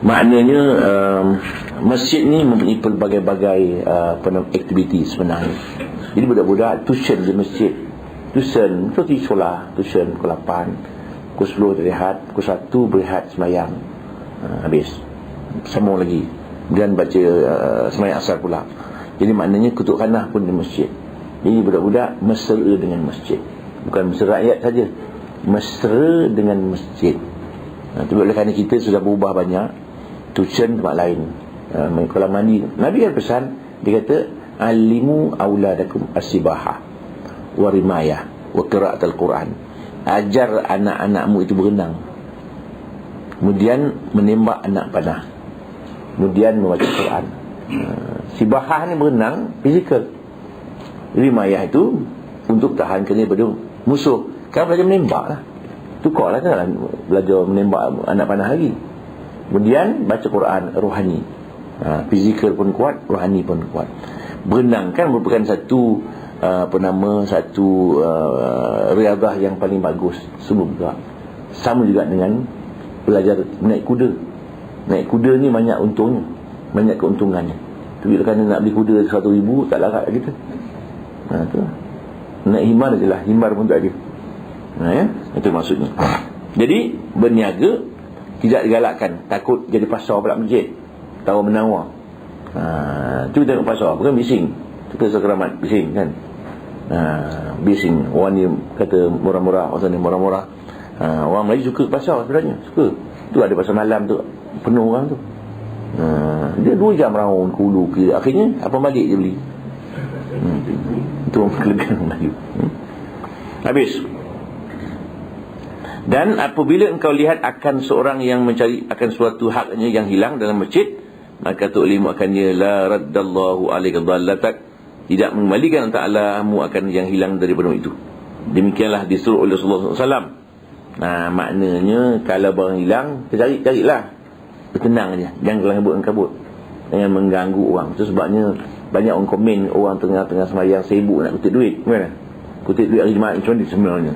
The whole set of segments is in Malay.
Maknanya masjid ni mempunyai pelbagai-bagai aktiviti sebenarnya. Jadi budak-budak tuition di masjid, tuition sekolah, tuition pukul 8, pukul 10 berehat, pukul 1 berehat semayang, habis sambung lagi, kemudian baca semayang asar pula. Jadi maknanya kutuk khanah pun di masjid. Jadi budak-budak mesra dengan masjid, bukan mesra rakyat saja, mesra dengan masjid. Itu oleh kerana kita sudah berubah banyak, tuition tempat lain, kolam mandi. Nabi kan pesan, dia kata alimu auladakum as-sibahah wa rimayah wa qira'atul Quran. Ajar anak-anakmu itu berenang, kemudian menembak anak panah, kemudian membaca Quran. Sibahah ni berenang fizikal, rimayah itu untuk tahan kena daripada musuh. Kan belajar menembak lah, tukar lah, kan belajar menembak anak panah lagi. Kemudian baca Quran, rohani, fizikal pun kuat, rohani pun kuat. Berenang kan merupakan satu satu riadah yang paling bagus. Semua juga sama juga dengan belajar naik kuda. Naik kuda ni banyak untungnya, banyak keuntungannya. Tapi kerana nak beli kuda 100,000 tak larat kita. Tu naik himar je lah, himar pun tak ada. Ya? Itu maksudnya. Jadi berniaga tidak digalakkan, takut jadi pasar pula masjid, tawar menawar. Tu tengok pasar, bukan bising. Tu pasar Keramat, bising kan. Bising. Orang ni kata murah-murah, orang ni murah-murah. Orang Melayu suka pasar sebenarnya, suka. Tu ada pasar malam tu, penuh orang tu. Dia 2 jam raun ke hulu ke, akhirnya apa balik je beli. Itu kelebihan Melayu. Habis. Dan apabila engkau lihat akan seorang yang mencari akan suatu haknya yang hilang dalam masjid, maka tu'limu akannya la raddallahu alaika dhallatak, tidak mengembalikan ta'alamu akan yang hilang daripada itu. Demikianlah disuruh oleh Rasulullah SAW. Maknanya kalau barang hilang, carilah, bertenang aja, jangan kelangabut-kelangabut, jangan mengganggu orang. Itu sebabnya banyak orang komen, orang tengah-tengah semayang sibuk nak kutip duit. Mana? Kutip duit hari Jumaat macam mana sebenarnya?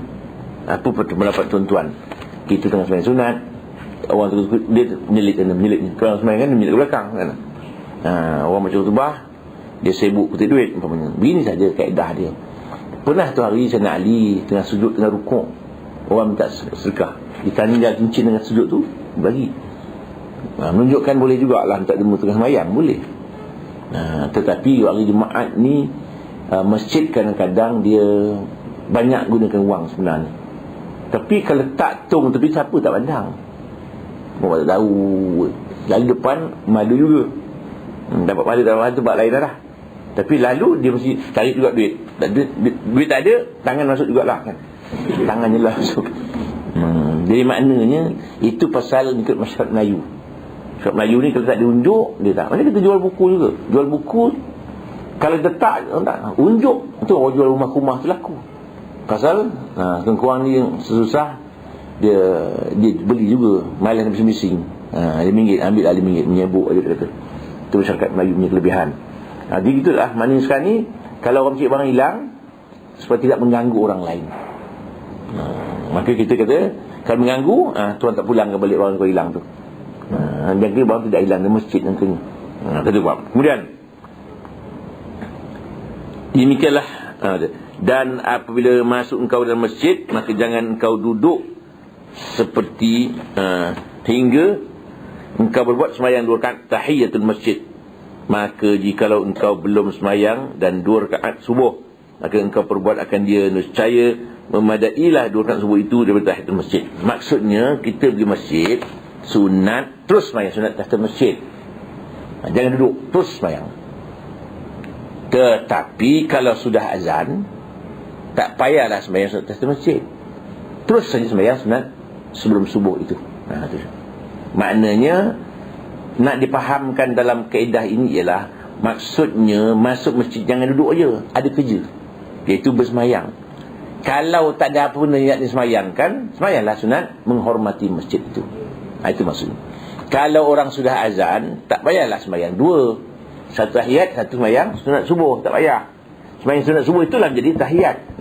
Apa pendapat tuan-tuan? Kita tengah semayang sunat, orang tu dia menyelit. Kalau semayang kan dia menyelit ke belakang kan. Orang macam khutbah, dia sibuk kutip duit umpamanya. Begini saja kaedah dia. Pernah tu hari Sayyidina Ali tengah sujud, tengah rukuk, orang minta sedekah, ditanya dia cincin dengan sujud tu, bagi. Menunjukkan boleh jugalah minta demo tengah semayang, boleh. Tetapi hari Jumaat ni masjid kadang-kadang dia banyak gunakan wang sebenarnya. Tapi kalau tak tung tepi, siapa tak pandang? Orang tak tahu. Lalu depan malu juga. Dapat pahala tak pahala tu bab lain dah. Tapi lalu dia mesti cari juga duit. Duit tak ada, tangan masuk jugalah kan. Tangan je lah masuk. Jadi maknanya itu pasal ikut masyarakat Melayu. Masyarakat Melayu ni kalau tak diunjuk, dia tak. Macam kita jual buku juga. Jual buku, kalau letak tak unjuk, tu orang jual rumah-rumah tu laku. Pasal kurang ni sesusah, dia beli juga, malas nak bising-bising. RM5 ambil lah, RM5 menyebuk aja kata. Itu masyarakat Melayu punya kelebihan. Jadi gitulah maknanya sekarang ni, kalau orang cik barang hilang, supaya tidak mengganggu orang lain. Maka kita kata, kalau mengganggu, tuan tak pulang ke balik orang kau hilang tu. Jadi barang tidak hilang di masjid nantinya. Kata buat. Kemudian demikianlah. Dan apabila masuk engkau dalam masjid, maka jangan engkau duduk seperti hingga engkau berbuat sembahyang 2 rakaat tahiyatul masjid. Maka jikalau engkau belum sembahyang dan 2 rakaat subuh, maka engkau perbuat akan dia nescaya memadailah 2 rakaat subuh itu daripada tahiyatul masjid. Maksudnya kita pergi masjid sunat, terus sembahyang sunat tahiyatul masjid. Jangan duduk, terus sembahyang. Tetapi kalau sudah azan, tak payahlah sembahyang sunat tahiyatul masjid, terus saja sembahyang sunat sebelum subuh itu. Maknanya nak dipahamkan dalam kaedah ini ialah, maksudnya masuk masjid jangan duduk aja, ada kerja, iaitu bersemayang. Kalau tak ada apa pun yang disemayangkan, semayanglah sunat menghormati masjid itu. Itu maksudnya. Kalau orang sudah azan, tak payahlah semayang 2, satu tahiyat, satu semayang sunat subuh, tak payah. Semayang sunat subuh itulah jadi tahiyat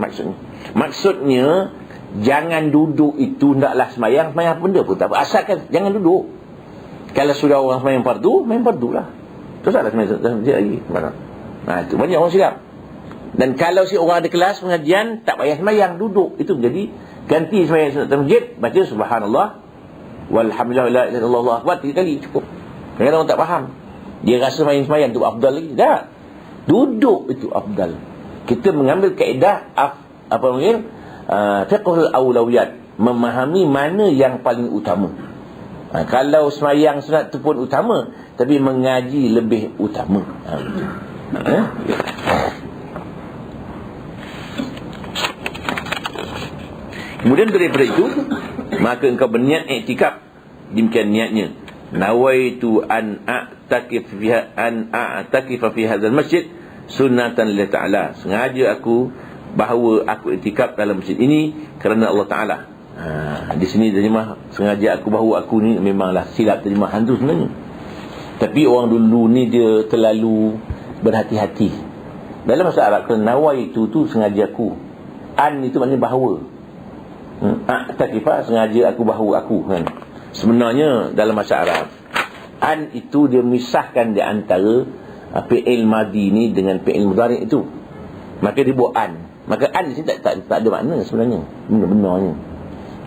maksudnya jangan duduk itu, hendaklah semayang benda pun tak apa, asalkan jangan duduk. Kalau sudah orang sembahyang fardu, main fardu lah. Terus ada sembahyang masjid lagi. Mana? Itu banyak orang silap. Dan kalau si orang ada kelas pengajian, tak payah sembahyang, duduk. Itu jadi ganti sembahyang sunat masjid, baca subhanallah walhamdulillah la ilaha illallah Allahu akbar 3 kali cukup. Kadang-kadang orang tak faham. Dia rasa sembahyang tu afdal lagi. Tak. Duduk itu afdal. Kita mengambil kaedah apa panggil fiqhul aulawiyat, memahami mana yang paling utama. Kalau sembahyang sunat tu pun utama, tapi mengaji lebih utama. Kemudian daripada itu, maka engkau berniat iktikaf. Demikian niatnya. Nawaitu an a'takifa fi hadzal masjid sunnatan lillahi ta'ala. Sengaja aku bahawa aku iktikaf dalam masjid ini kerana Allah Taala. Di sini terjemah sengaja aku bahawa aku ni memanglah silap terjemahan tu sebenarnya. Tapi orang dulu ni dia terlalu berhati-hati. Dalam bahasa Arab kan nawaitu tu sengaja aku. An itu maknanya bahawa. A'takifa sengaja aku bahawa aku kan. Sebenarnya dalam bahasa Arab an itu dia memisahkan di antara fi'il madi ni dengan fi'il mudhari' itu. Maka dia buat an. Maka an di sini tak ada makna sebenarnya. Benar-benarnya.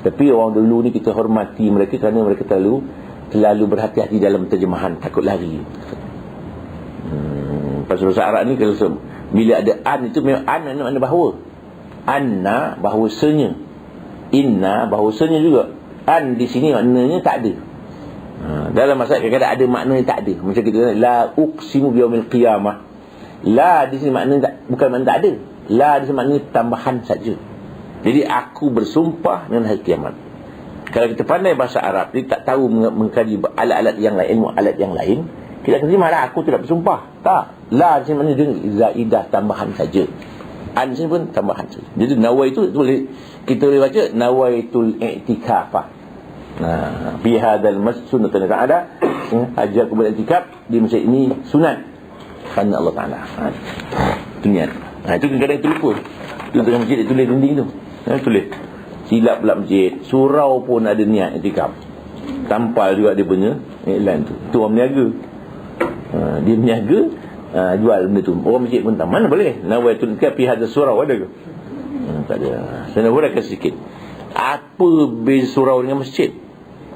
Tapi orang dulu ni kita hormati mereka kerana mereka terlalu berhati-hati dalam terjemahan, takut lari. Pasal bahasa Arab ni kalau bila ada an itu memang an makna bahawa. Anna bahawasanya. Inna bahawasanya juga. An di sini maknanya tak ada. Dalam masalah kadang-kadang ada makna yang tak ada. Macam kita kata la uqsimu biyaumil qiyamah. La di sini maknanya bukan makna tak ada. La di sini maknanya tambahan saja. Jadi aku bersumpah dengan hari kiamat. Kalau kita pandai bahasa Arab, kita tak tahu mengkaji alat-alat yang lain, ilmu alat yang lain, kita akan terima lah aku tidak bersumpah. Tak. La di sini maknanya zaidah, tambahan saja. An sini pun tambahan saja. Jadi nawai itu boleh kita boleh baca nawaitul i'tikafah. Fi hadzal masjid sunnatan ta'ala. Ajak aku beriktikaf di masjid ini sunat kerana Allah Taala. Itu niat. Itu kadang-kadang terlupa. Itu tengah masjid dia tulis dinding tu. Tulis. Silap pula masjid. Surau pun ada niat i'tikaf. Tampal juga dia punya iklan tu. Tu orang berniaga. Dia berniaga jual benda tu. Orang masjid pun tak mana boleh. Nawaitul i'tikaf fi hadzal surau ada ke? Tak ada. Saya nak uraikan sedikit. Apa beza surau dengan masjid?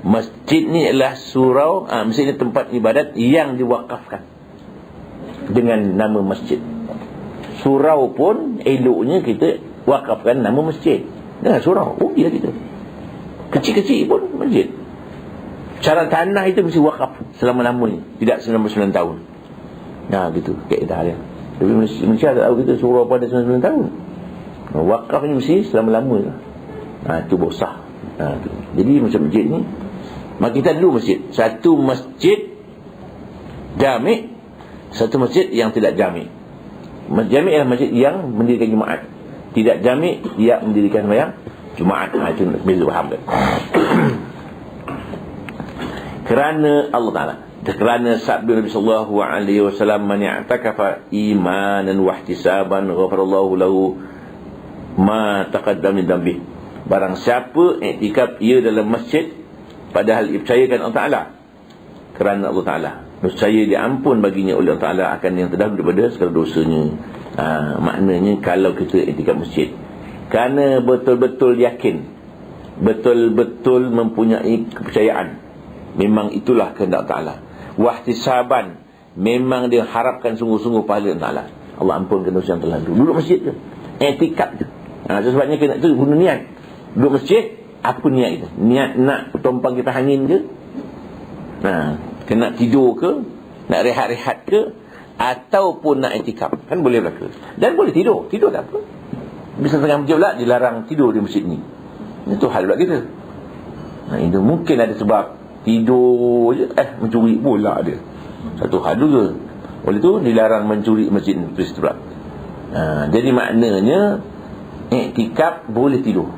Masjid ni adalah surau, masjid ni tempat ibadat yang diwakafkan dengan nama masjid. Surau pun eloknya kita wakafkan nama masjid. Dengan surau, rugilah kita. Kecil-kecil pun masjid. Cara tanah itu mesti wakaf selama-lamanya, tidak 99 tahun. Gitu kaedah dia. Tapi Malaysia tak tahu kita surau pada 99 tahun. Wakaf ni mesti selama-lamanya. Itu bosah. Jadi macam masjid ni, maka kita dulu masjid. Satu masjid jami', satu masjid yang tidak jami'. Jami' adalah masjid yang mendirikan Jumaat. Tidak jami' dia mendirikan sembahyang Jumaat. Itu beza faham kan. Kerana Allah Taala, kerana sabda Nabi sallallahu alaihi wasallam, man i'takafa imanan wa ihtisaban ghafarallahu lahu ma taqaddama min dhanbi. Barang siapa iktikaf ia dalam masjid padahal ia percayakan Allah Taala, kerana Allah Taala percaya diampun baginya oleh Allah Taala akan yang terdahulu daripada segala dosanya. Maknanya kalau kita iktikaf masjid kerana betul-betul yakin, betul-betul mempunyai kepercayaan memang itulah kehendak Taala, wahtisaban memang dia harapkan sungguh-sungguh pahala Allah Taala, Allah ampunkan dosa yang telah lalu. Duduk masjid tu, iktikaf tu. Sebabnya kena tu guna niat. Duduk masjid, apa niat kita? Niat nak tumpang kita angin ke? Kena tidur ke? Nak rehat-rehat ke? Ataupun nak iktikaf? Kan boleh berlaku. Dan boleh tidur. Tidur tak apa. Bisa tengah masjid pula dilarang tidur di masjid ni. Itu hal pula kita. Itu mungkin ada sebab tidur je mencuri pula dia. Satu hal juga. Oleh tu dilarang mencuri masjid ni pula. Jadi maknanya iktikaf boleh tidur.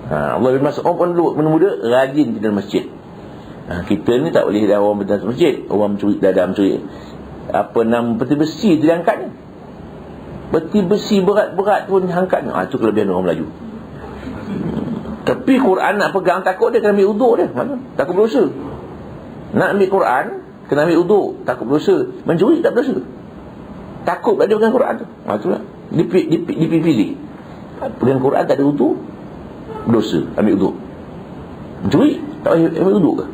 Allah bermaksud orang pun muda rajin tidur masjid. Kita ni tak boleh dah orang berdalam masjid, orang mencuri dadah, mencuri peti besi dia angkatnya. Peti besi berat-berat pun angkatnya. Itu kelebihan orang Melayu. Tapi Quran nak pegang takut dia kena ambil uduk dia. Mana? Takut berdosa. Nak ambil Quran, kena ambil uduk, takut berdosa. Mencuri tak berdosa, takut tak ada pegang Quran tu. Itulah dipilih. Pegang Quran tak ada uduk, berdosa, ambil uduk. Mencuri tak ambil uduk ke?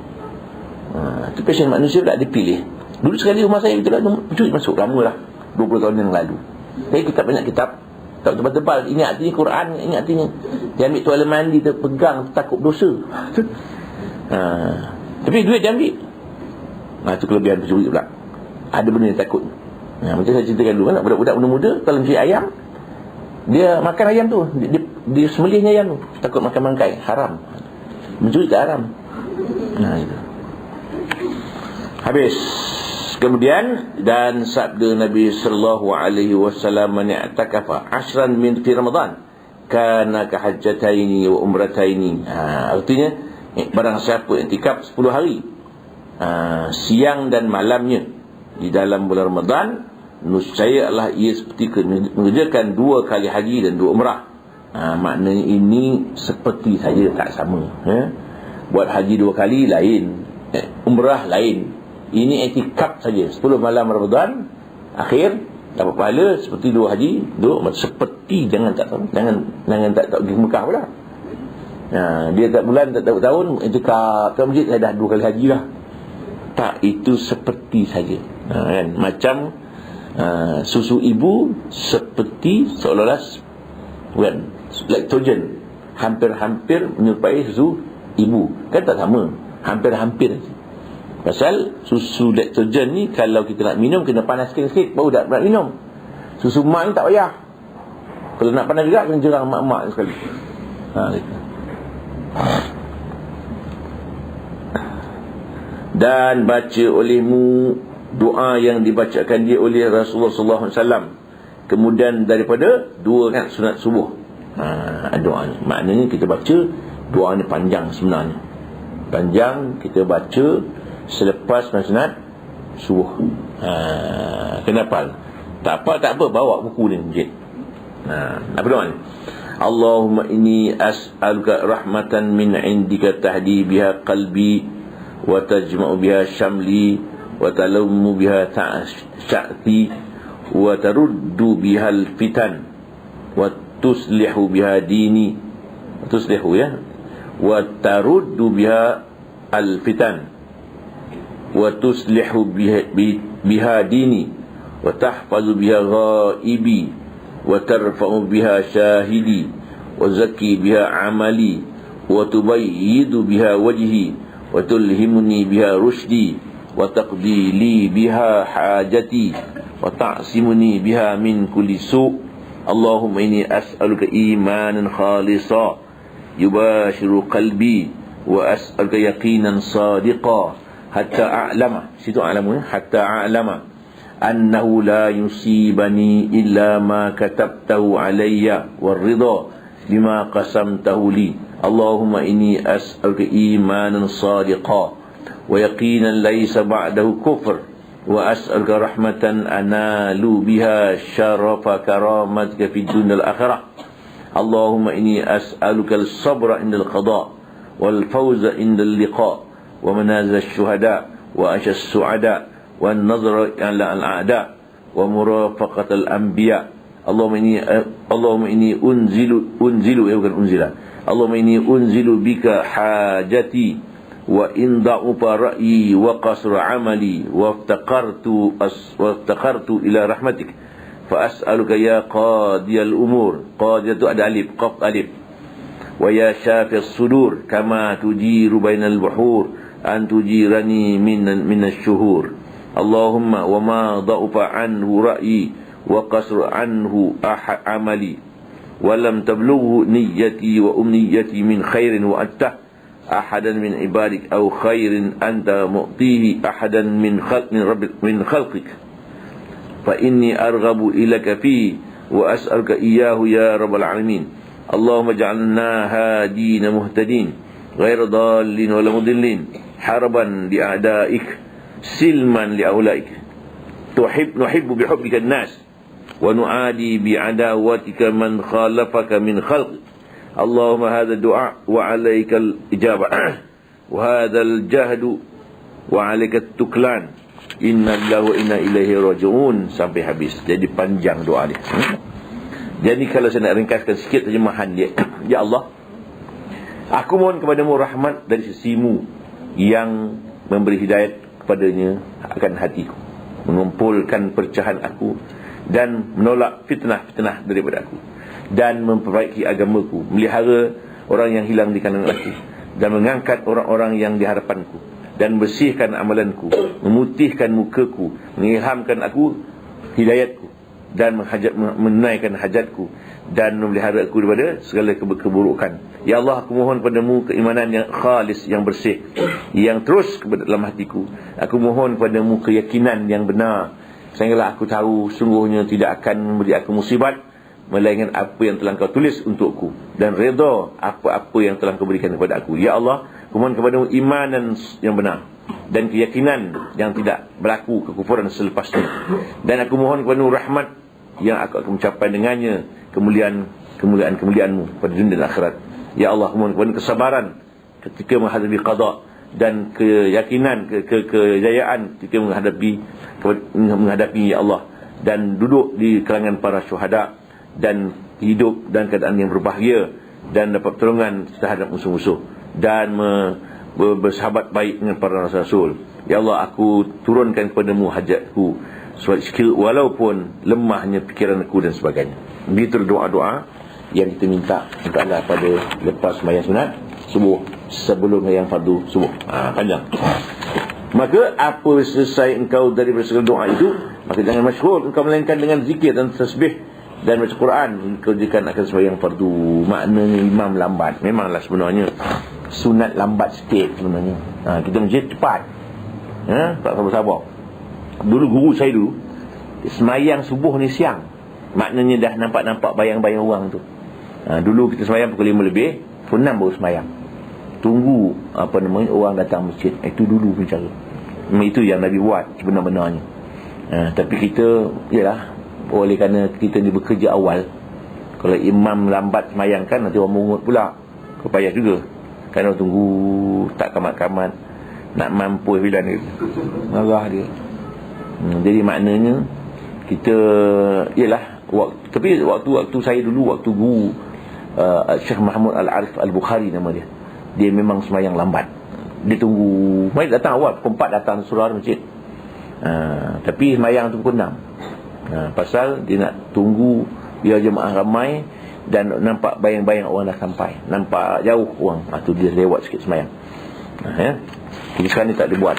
Itu passion manusia tak dipilih. Dulu sekali rumah saya betul lah, mencuri masuk lama lah, 20 tahun yang lalu. Saya banyak kitab, tak tebal-tebal. Ini artinya Quran, ini artinya. Dia ambil tuala mandi, dia pegang, takut dosa. Tapi duit dia ambil. Itu kelebihan pencuri pula. Ada benda yang takut. Macam saya ceritakan dulu kan, budak-budak muda-muda kalau mencuri ayam, dia makan ayam tu, dia sembelihnya ayam tu, takut makan bangkai, haram. Mencuri tak haram. Itu. Habis. Kemudian, dan sabda Nabi sallallahu alaihi wasallam, man i'takafa 10 min fi Ramadan kana ka hajjataini wa umrataini. Artinya barang siapa i'tikaf 10 hari siang dan malamnya di dalam bulan Ramadan, niscayalah ia seperti mengerjakan 2 kali haji dan 2 umrah. Maknanya ini seperti saja, tak sama. Buat haji 2 kali lain, umrah lain. Ini i'tikaf saja 10 malam Ramadan akhir dapat pahala seperti 2 haji, 2 seperti jangan tak pergi Mekah pula. Dia tak bulan, tak tahun, i'tikaf ke masjid, saya dah 2 kali haji lah. Tak, itu seperti saja. Kan? Macam susu ibu seperti seolah-olah laktogen, hampir-hampir menyerupai susu ibu. Kan tak sama, hampir-hampir. Pasal susu laktogen ni kalau kita nak minum kena panaskan sikit baru nak minum. Susu mak ni tak payah. Kalau nak panas juga kena jerang mak-mak sekali. Gitu. Dan baca olehmu doa yang dibacakan dia oleh Rasulullah sallallahu alaihi wasallam. Kemudian daripada 2 kan sunat subuh. Doa ni maknanya kita baca doa ni panjang sebenarnya. Panjang kita baca selepas sunat subuh. Kenapa? Tak apa, bawa buku ni masjid. Apa doa ni? Allahumma inni as'aluka rahmatan min indika tahdi biha qalbi wa tajma'u biha syamli wa talummu biha ta'syati wa taruddu biha al-fitan wa tuslihu biha dini, wa taruddu biha al-fitan wa tuslihu biha dini wa tahfazu biha ghaibi wa tarfa'u biha syahidi wa zakki biha amali wa tubayyidu biha wajhi wa tulhimuni biha rushdi wa taqdi li biha hajati wa ta'simuni biha min kulli su'. Allahumma inni as'aluka imanan khalisa yubashiru qalbi wa as'aluka yaqinan sadiqa hatta a'lama, situ a'lamu, hatta a'lama annahu la yusibani illa ma katabtahu alayya warridha bima qasamtahu li. Allahumma inni as'aluka imanan sadiqa wa yaqinan laysa ba'dahu kufr wa as'aluka rahmatan analu biha syarafa karamatika fid dunya wal akhirah. Allahumma inni as'aluka al-sabra inda al-qada wal fawza inda al-liqa wa manazil ash-shuhada wa asha as-su'ada wan nazra ala al-a'da wa murafaqat al-anbiya. Allahumma inni unzilu bukan unzila. Allahumma inni unzilu bika hajati wa in da'ufa ra'yi wa qasra 'amali wa iftaqartu ila rahmatik fa as'aluka ya qadiyal umur. Qadiyatu ada alif, qaf alif. Wa ya syafi as-sudur kama tujiru bainal buhur an tujirani min asy-syuhur. Allahumma wa ma da'ufa anhu ra'yi wa qasra anhu amali wa lam tablughu niyyati wa umniyati min khairin wa attah ahadan min ibadik aw khairin anta mu'tihi ahadan min khalqik fa inni arghabu ilaka fi wa as'aluka iyyahu ya rabbal alamin. Allahumma ij'alna hadina muhtadin ghayra dallin wala mudillin harban li a'daik silman li aulaik nuhibbu bihubbika an-nas wa nu'adi bi'adawatika man khalafaka min khalqik. Allahumma hadha du'a wa 'alaika al-ijabah wa hadha al-jahdu wa 'alaika tuklan inna lillahi wa inna ilaihi raji'un sampai habis. Jadi panjang doa dia. Jadi kalau saya nak ringkaskan sikit terjemahan dia, ya Allah, aku mohon kepadamu rahmat dari sisimu yang memberi hidayat kepadanya akan hatiku, mengumpulkan perpecahan aku dan menolak fitnah-fitnah daripada aku, dan memperbaiki agamaku, melihara orang yang hilang di kalangan aku, dan mengangkat orang-orang yang di hadapanku, dan bersihkan amalanku, memutihkan mukaku, mengilhamkan aku hidayatku, dan menunaikan hajatku, dan memelihara aku daripada segala keburukan. Ya Allah, aku mohon padamu keimanan yang khalis, yang bersih, yang terus dalam hatiku. Aku mohon padamu keyakinan yang benar, sehinggalah aku tahu sungguhnya tidak akan memberi aku musibat melainkan apa yang telah kau tulis untukku, dan redha apa-apa yang telah kau berikan kepada aku. Ya Allah, aku mohon kepadamu imanan yang benar dan keyakinan yang tidak berlaku kekufuran selepasnya, dan aku mohon kepadamu rahmat yang aku akan mencapai dengannya kemuliaan-kemuliaanmu pada dunia dan akhirat. Ya Allah, aku mohon kepadamu kesabaran ketika menghadapi qada, dan keyakinan kejayaan ketika menghadapi ya Allah, dan duduk di kalangan para syuhada, dan hidup dan keadaan yang berbahagia, dan dapat pertolongan terhadap musuh-musuh, dan bersahabat baik dengan para rasul. Ya Allah, aku turunkan kepadamu hajatku walaupun lemahnya pikiranku dan sebagainya. Begitu doa-doa yang kita minta untuk Allah pada lepas sembahyang sunat subuh, sebelum yang fardu subuh. Panjang. Maka apa selesai engkau daripada segala doa itu, maka jangan masyghul engkau melainkan dengan zikir dan tasbih dan baca Quran. Engkau jadikan akan sembahyang fardu. Maknanya imam lambat. Memanglah sebenarnya sunat lambat sikit sebenarnya. Kita mesti cepat. Tak sabar-sabar. Dulu guru saya dulu, sembahyang subuh ni siang. Maknanya dah nampak-nampak bayang-bayang orang tu. Dulu kita sembahyang pukul 5 lebih, pukul 6 baru sembahyang. Tunggu orang datang masjid. Itu dulu punya cara. Itu yang Nabi buat sebenar-benarnya. Tapi kita, yalah, oleh kerana kita ni bekerja awal, kalau imam lambat sembahyang kan nanti orang mungut pula, kepayah juga. Kerana tunggu tak kamat-kamat, nak mampu bila ni marah dia. Jadi maknanya kita, yalah, tapi waktu saya dulu, waktu guru Syekh Mahmud Al-Arif Al-Bukhari nama dia, dia memang sembahyang lambat. Dia tunggu, mai datang awal pukul 4 datang surau masjid. Tapi sembahyang tu pukul 6. Pasal dia nak tunggu biar jemaah ramai dan nampak bayang-bayang orang dah sampai, nampak jauh orang. Tu dia lewat sikit sembahyang. Jadi sekarang ni tak boleh buat.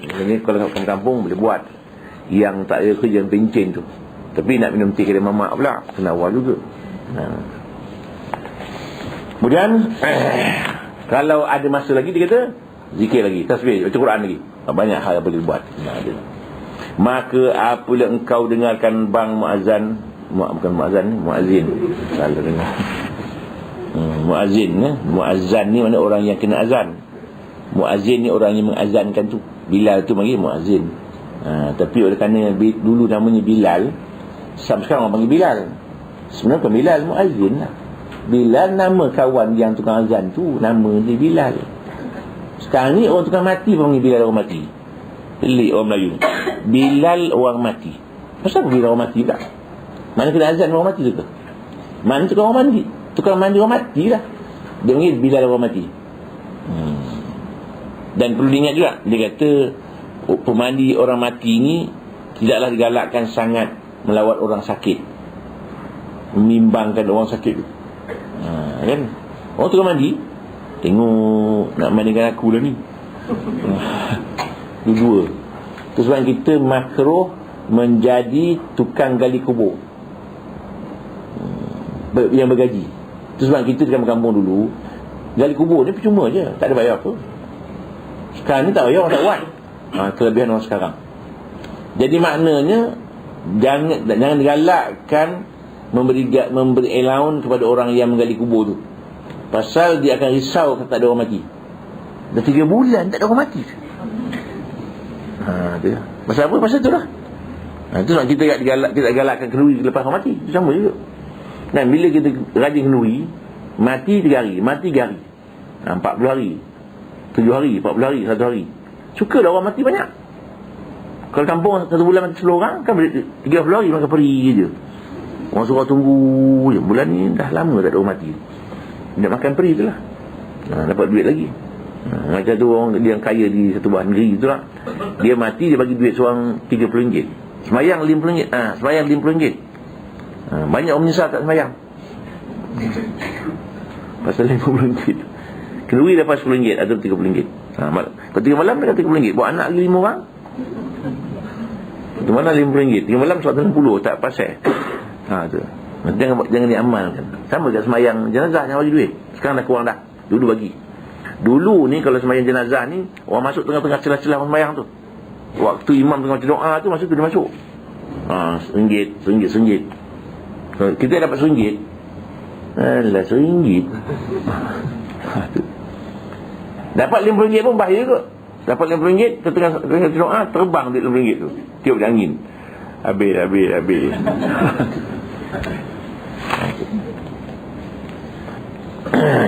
Ini kalau kampung-kampung boleh buat, yang tak ada kerja yang pencen tu. Tapi nak minum teh kedai mamak pula kena awal juga. Kemudian kalau ada masa lagi, dia kata zikir lagi, tasbih, baca Quran lagi. Banyak hal yang boleh buat. Maka apabila engkau dengarkan bang muazzin, salah dengar. Muazzin ni mana orang yang kena azan. Muazzin ni orang yang mengazankan tu. Bilal tu panggil muazzin. Tapi oleh kerana dulu namanya Bilal, sampai sekarang orang panggil Bilal. Sebenarnya bukan Bilal, muazzin lah. Bilal nama kawan yang tukang azan tu, nama dia Bilal. Sekarang ni orang tukang mati pun panggil Bilal orang mati. Pelik orang Melayu. Bilal orang mati. Kenapa Bilal orang mati pula? Mana kena azan orang mati tu ke? Mana tukang orang mandi? Tukang mandi orang mati lah. Dia panggil Bilal orang mati. Dan perlu diingat juga, dia kata pemandi orang mati ni tidaklah digalakkan sangat melawat orang sakit, membimbangkan orang sakit tu. Kan? Orang tukang mandi, tengok nak mandikan aku lah ni. Dua-dua. Itu sebab kita makruh menjadi tukang gali kubur yang bergaji. Itu sebab kita di kampung dulu gali kubur ni percuma je, tak ada bayar apa. Sekarang ni tak bayar, orang tak buat. Kelebihan orang sekarang. Jadi maknanya jangan digalakkan memberi allowance kepada orang yang menggali kubur tu. Pasal dia akan risau kalau tak ada orang mati. Dah 3 bulan tak ada orang mati. Dia. Pasal apa? Pasal tu lah. Itu sebab kita galakkan kenduri lepas orang mati. Itu sama juga. Dan bila kita rajin kenduri, mati 3 hari, mati 3 hari, 40 hari, 7 hari, 40 hari, 1 hari. Suka dah orang mati banyak. Kalau kampung satu bulan mati 10 orang, kan 30 hari makan peri je. Orang suruh tunggu je. Bulan ni dah lama tak ada orang mati. Nak makan peri tu lah. Dapat duit lagi. Macam tu orang dia yang kaya di satu buah negeri tu lah. Dia mati, dia bagi duit seorang RM30. Semayang RM50. Semayang RM50. Banyak orang menyesal tak semayang. Pasal RM50. Kenduri dapat RM10 atau RM30. Lepas 3 malam dapat RM30. Buat anak lagi 5 orang. Di mana RM50? 3 malam RM160 tak pasal. Tu. Jangan diamalkan. Sama kat semayang jenazah yang bagi duit. Sekarang dah kurang dah. Dulu bagi. Dulu ni kalau semayang jenazah ni, orang masuk tengah-tengah celah-celah semayang tu. Waktu imam tengah baca doa tu, masa tu dia masuk. RM1. Kita dapat RM1. Alah, RM1. Dapat RM50 pun bahaya kot. Dapat RM50, tengah doa, terbang duit RM50 tu. Tiup di angin. Habis.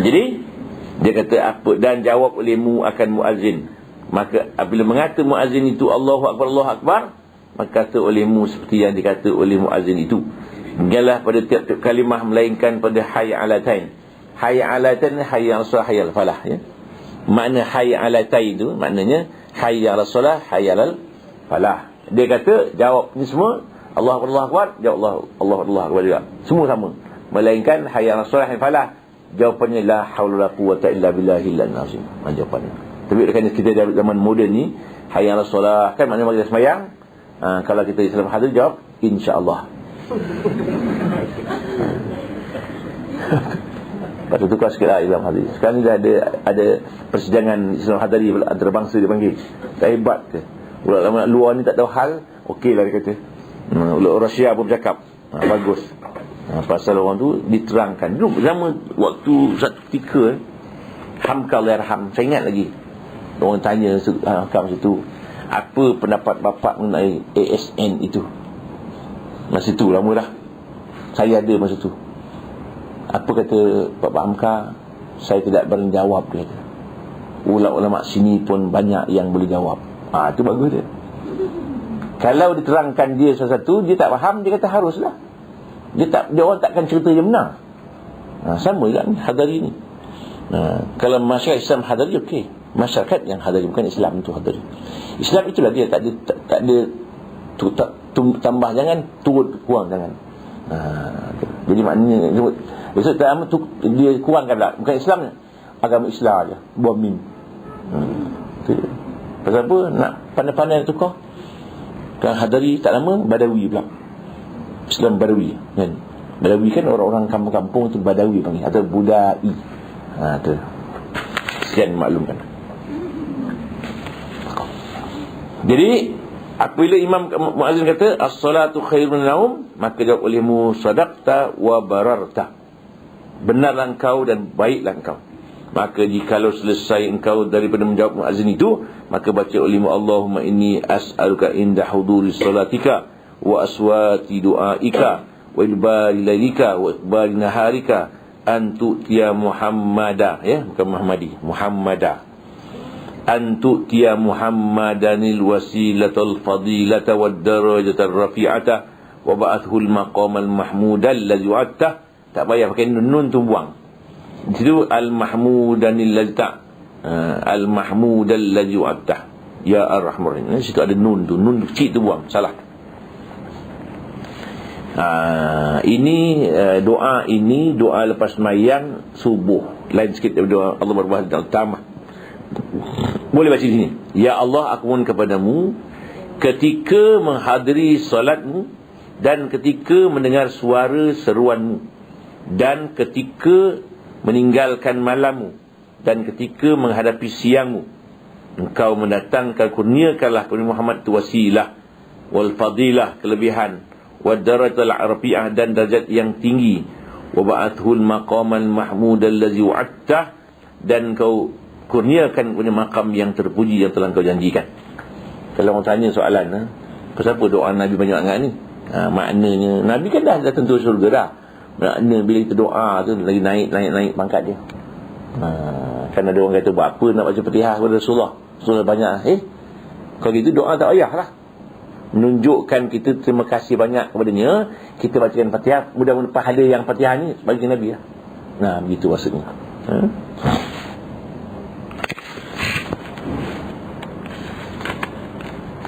Jadi dia kata apa, dan jawab olehmu akan muazzin. Maka apabila mengata muazzin itu Allahu akbar, Allahu akbar, maka kata olehmu seperti yang dikata oleh muazzin itu. Janganlah pada tiap-tiap kalimah melainkan pada hayya alatain. Hayya alatain, hayya ala salah, hayya al falah, ya. Makna hayya alatain itu maknanya hayya ala salah, hayya al falah. Dia kata jawab ni semua Allahu akbar, Allahu akbar, jawab Allah akbar juga. Semua sama. Melainkan hayya ala salah, hayya al falah. Jawapannya la haula wala quwwata illa billahil azim. Jawapannya. Tapi kan kita zaman moden ni, hayya 'alas solah kan maknanya bagi sembahyang. Kalau kita Islam hadir jawab insya-Allah. Lepas tu tukar sikit lah Islam hadir. Sekarang ni dah ada persidangan Islam hadiri antarabangsa dia panggil. Tak hebat ke? Ulama luar ni tak tahu hal, okeylah dia kata. Ulama Rusia pun bercakap. Bagus. Pasal orang tu diterangkan. Dulu zaman waktu satu ketika Hamka Allahyarham, saya ingat lagi, orang tanya Hamka masa tu, apa pendapat bapa mengenai ASN itu. Masa tu lama dah, saya ada masa tu. Apa kata Pak Hamka? Saya tidak berani jawab, dia kata. Ulama-ulama sini pun banyak yang boleh jawab. Itu bagus dia. Kalau diterangkan dia sesuatu, dia tak faham, dia kata haruslah. Dia orang takkan cerita yang benar. Sama juga ni hadari ni. Kalau masyarakat Islam hadari, okey. Masyarakat yang hadari, bukan Islam itu hadari. Islam itulah dia, tak ada tambah jangan, turun kurang jangan. Jadi maknanya besok tak tu dia kurangkan pula. Bukan Islam, agama Islam aja. Buah mim. Pasal apa? Nak pandai-pandai tukar. Kan hadari tak lama Badawi pula. Islam Badawi kan. Badawi kan orang-orang kampung-kampung tu Badawi panggil, atau Budai. Tu. Sekian maklumkan. Jadi apabila Imam Muazzin kata as-salatu khairun naum, maka jawab olehmu sadaqta wa bararta. Benarlah engkau dan baiklah engkau. Maka jikalau selesai engkau daripada menjawab muazzin itu, maka baca olehmu Allahumma inni as'aluka inda huduri salatika wa aswati du'aika wa ilbali lailika wa ikbali naharika an tu'tiya Muhammada, ya, bukan Muhammadi, Muhammada, an tu'tiya Muhammadanil wasilatul fadilata wad darajatar rafi'ata wa ba'athul maqamal mahmudal ladzi wa'adta. Tak payah pakai nun tu, buang. Di situ al-mahmudanil ladzi al-mahmudal ladzi wa'adta ya ar-rahman. Di situ ada nun tu, nun kecil tu buang, salah. Ini doa lepas sembahyang subuh. Lain sikit daripada doa Allah berbahagia tamah. Boleh baca di sini. Ya Allah, aku mohon kepadamu ketika menghadiri solatmu, dan ketika mendengar suara seruanmu, dan ketika meninggalkan malammu, dan ketika menghadapi siangmu, engkau mendatangkan, kurniakanlah kepada Muhammad tu wasilah wal fadilah, kelebihan, wa darajatul rafi'ah, dan darjat yang tinggi, wa ba'athul maqamal mahmud allazi wa'adta, dan kau kurniakan punya makam yang terpuji yang telah kau janjikan. Kalau orang tanya soalan, pasal apa doa Nabi banyak sangat ni? Maknanya Nabi kan dah tentu surga dah. Makna bila kita doa tu lagi naik pangkat dia. Kan ada orang kata, buat apa nak baca Fatihah kepada Rasulullah? Surah banyak. Kalau gitu doa tak payahlah. Menunjukkan kita terima kasih banyak kepadanya, kita bacakan Fatihah, mudah-mudahan pahala yang Fatihah ni bagi Nabi lah. Nah, begitu maksudnya.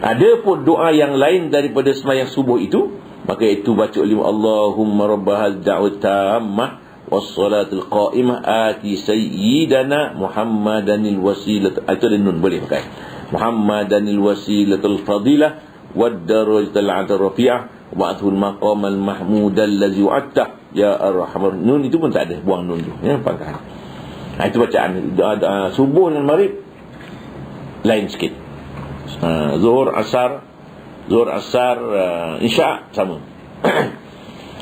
Ada pun doa yang lain daripada sembahyang subuh itu, maka itu baca lima Allahumma rabbahal da'wat tammah wassalatul qa'imah ati sayyidana Muhammadanil wasilah. Itu ada nun, boleh pakai Muhammadanil wasilatul fadilah wad darajatul rafi'ah wa'athul maqamal mahmudal ladzi wa'atta ya arhamar. Nun itu pun tak ada, buang nun tu ya, pakai. Itu bacaan doa subuh dan maghrib lain sikit. Zuhur asar isya sama.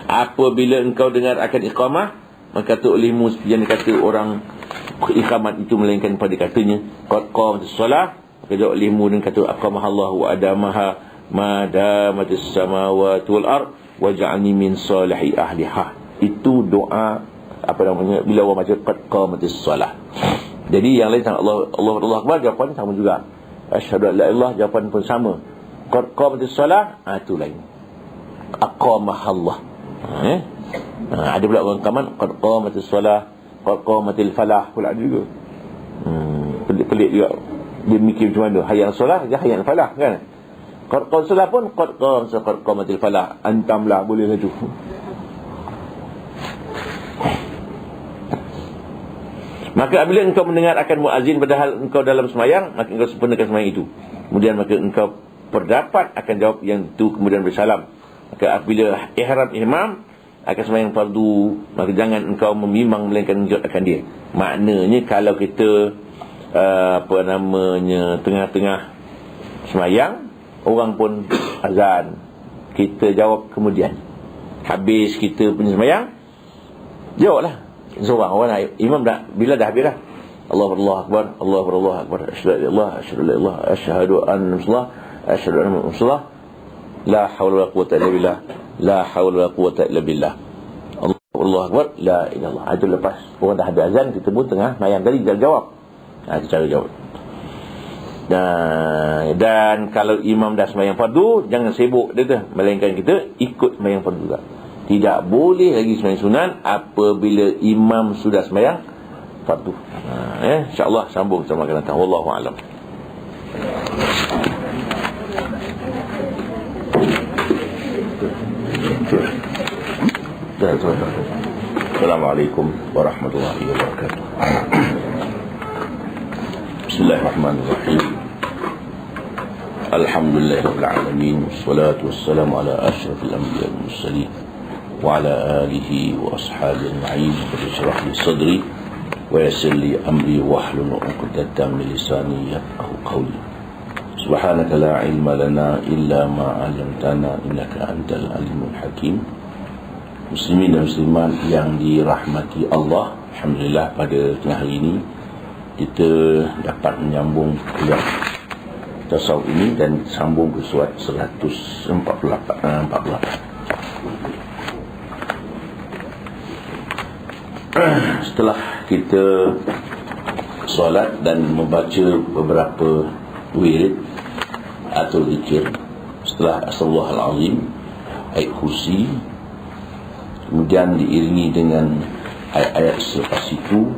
Apabila engkau dengar akan iqamah, maka tu olehmu yang dikata orang iqamat itu melainkan pada katanya qad qamatis solah, maka dia olehmu dan kata aqamah Allah wa adamaha ma damatis samawati wal ard waj'alni min salihi ahliha. Itu doa bila orang baca qad qamatis solah. Jadi yang lain Allah Akbar jawapan sama juga. Asyhadu an la ilaha, jawapan pun sama. Qad qamatis solah, itu lain. Aqamah Allah. Ada pula orang kaman qad qamatis solah, qad qamatil falah pula ada juga. Pelik-pelik juga. Dia mikir macam mana? Hayya solah, dia hayya falah kan? Qad qamatis solah pun qad qamatil falah. Antamlah boleh lah tu. Maka apabila engkau mendengar akan muazzin padahal engkau dalam sembahyang, maka engkau sempurnakan sembahyang itu. Kemudian maka engkau berdapat akan jawab yang itu, kemudian bersalam. Maka apabila ihram akan sembahyang fardu, maka jangan engkau memimang melainkan menjawab akan dia. Maknanya kalau kita tengah-tengah sembahyang, orang pun azan, kita jawab kemudian. Habis kita punya sembahyang, jawablah. Seorang orang imam dah, bila dah habis dah, Allahu Akbar, Allahu Akbar, asyhadu anna Rasulullah, asyhadu anna Rasulullah, la haula wala quwwata illa billah, la haula wala quwwata illa billah, Allahu Akbar, la ilaha illallah. Itu lepas orang dah habis azan, kita pun tengah sembahyang tadi jawab. Itu cara jawab. Dan kalau imam dah sembahyang fardu, jangan sibuk dia tu, melainkan kita ikut sembahyang fardu juga. Tidak boleh lagi sembahyang sunat apabila imam sudah sembahyang fardu. InsyaAllah sambung sama akan datang. Wallahu a'lam. Assalamualaikum warahmatullahi wabarakatuh. Bismillahirrahmanirrahim. Alhamdulillahirabbil alamin, wassalatu wassalamu ala asyrafil anbiya'i wal mursalin wa ala alihi wa ashabihi ajma'in. Rabbi li sadri wa yassir li amri wahlul 'uqdatam min lisani yafqahu qawli. Subhanaka la ilma lana illa ma 'allamtana innaka antal alimul hakim. Muslimin dan muslimat yang dirahmati Allah, alhamdulillah pada tengah hari ini kita dapat menyambung kuliah tasawuf ini dan sambung ke surat 148. Setelah kita solat dan membaca beberapa wirid atau zikir, setelah Astaghfirullahalazim, ayat kursi, kemudian diiringi dengan ayat-ayat selepas itu,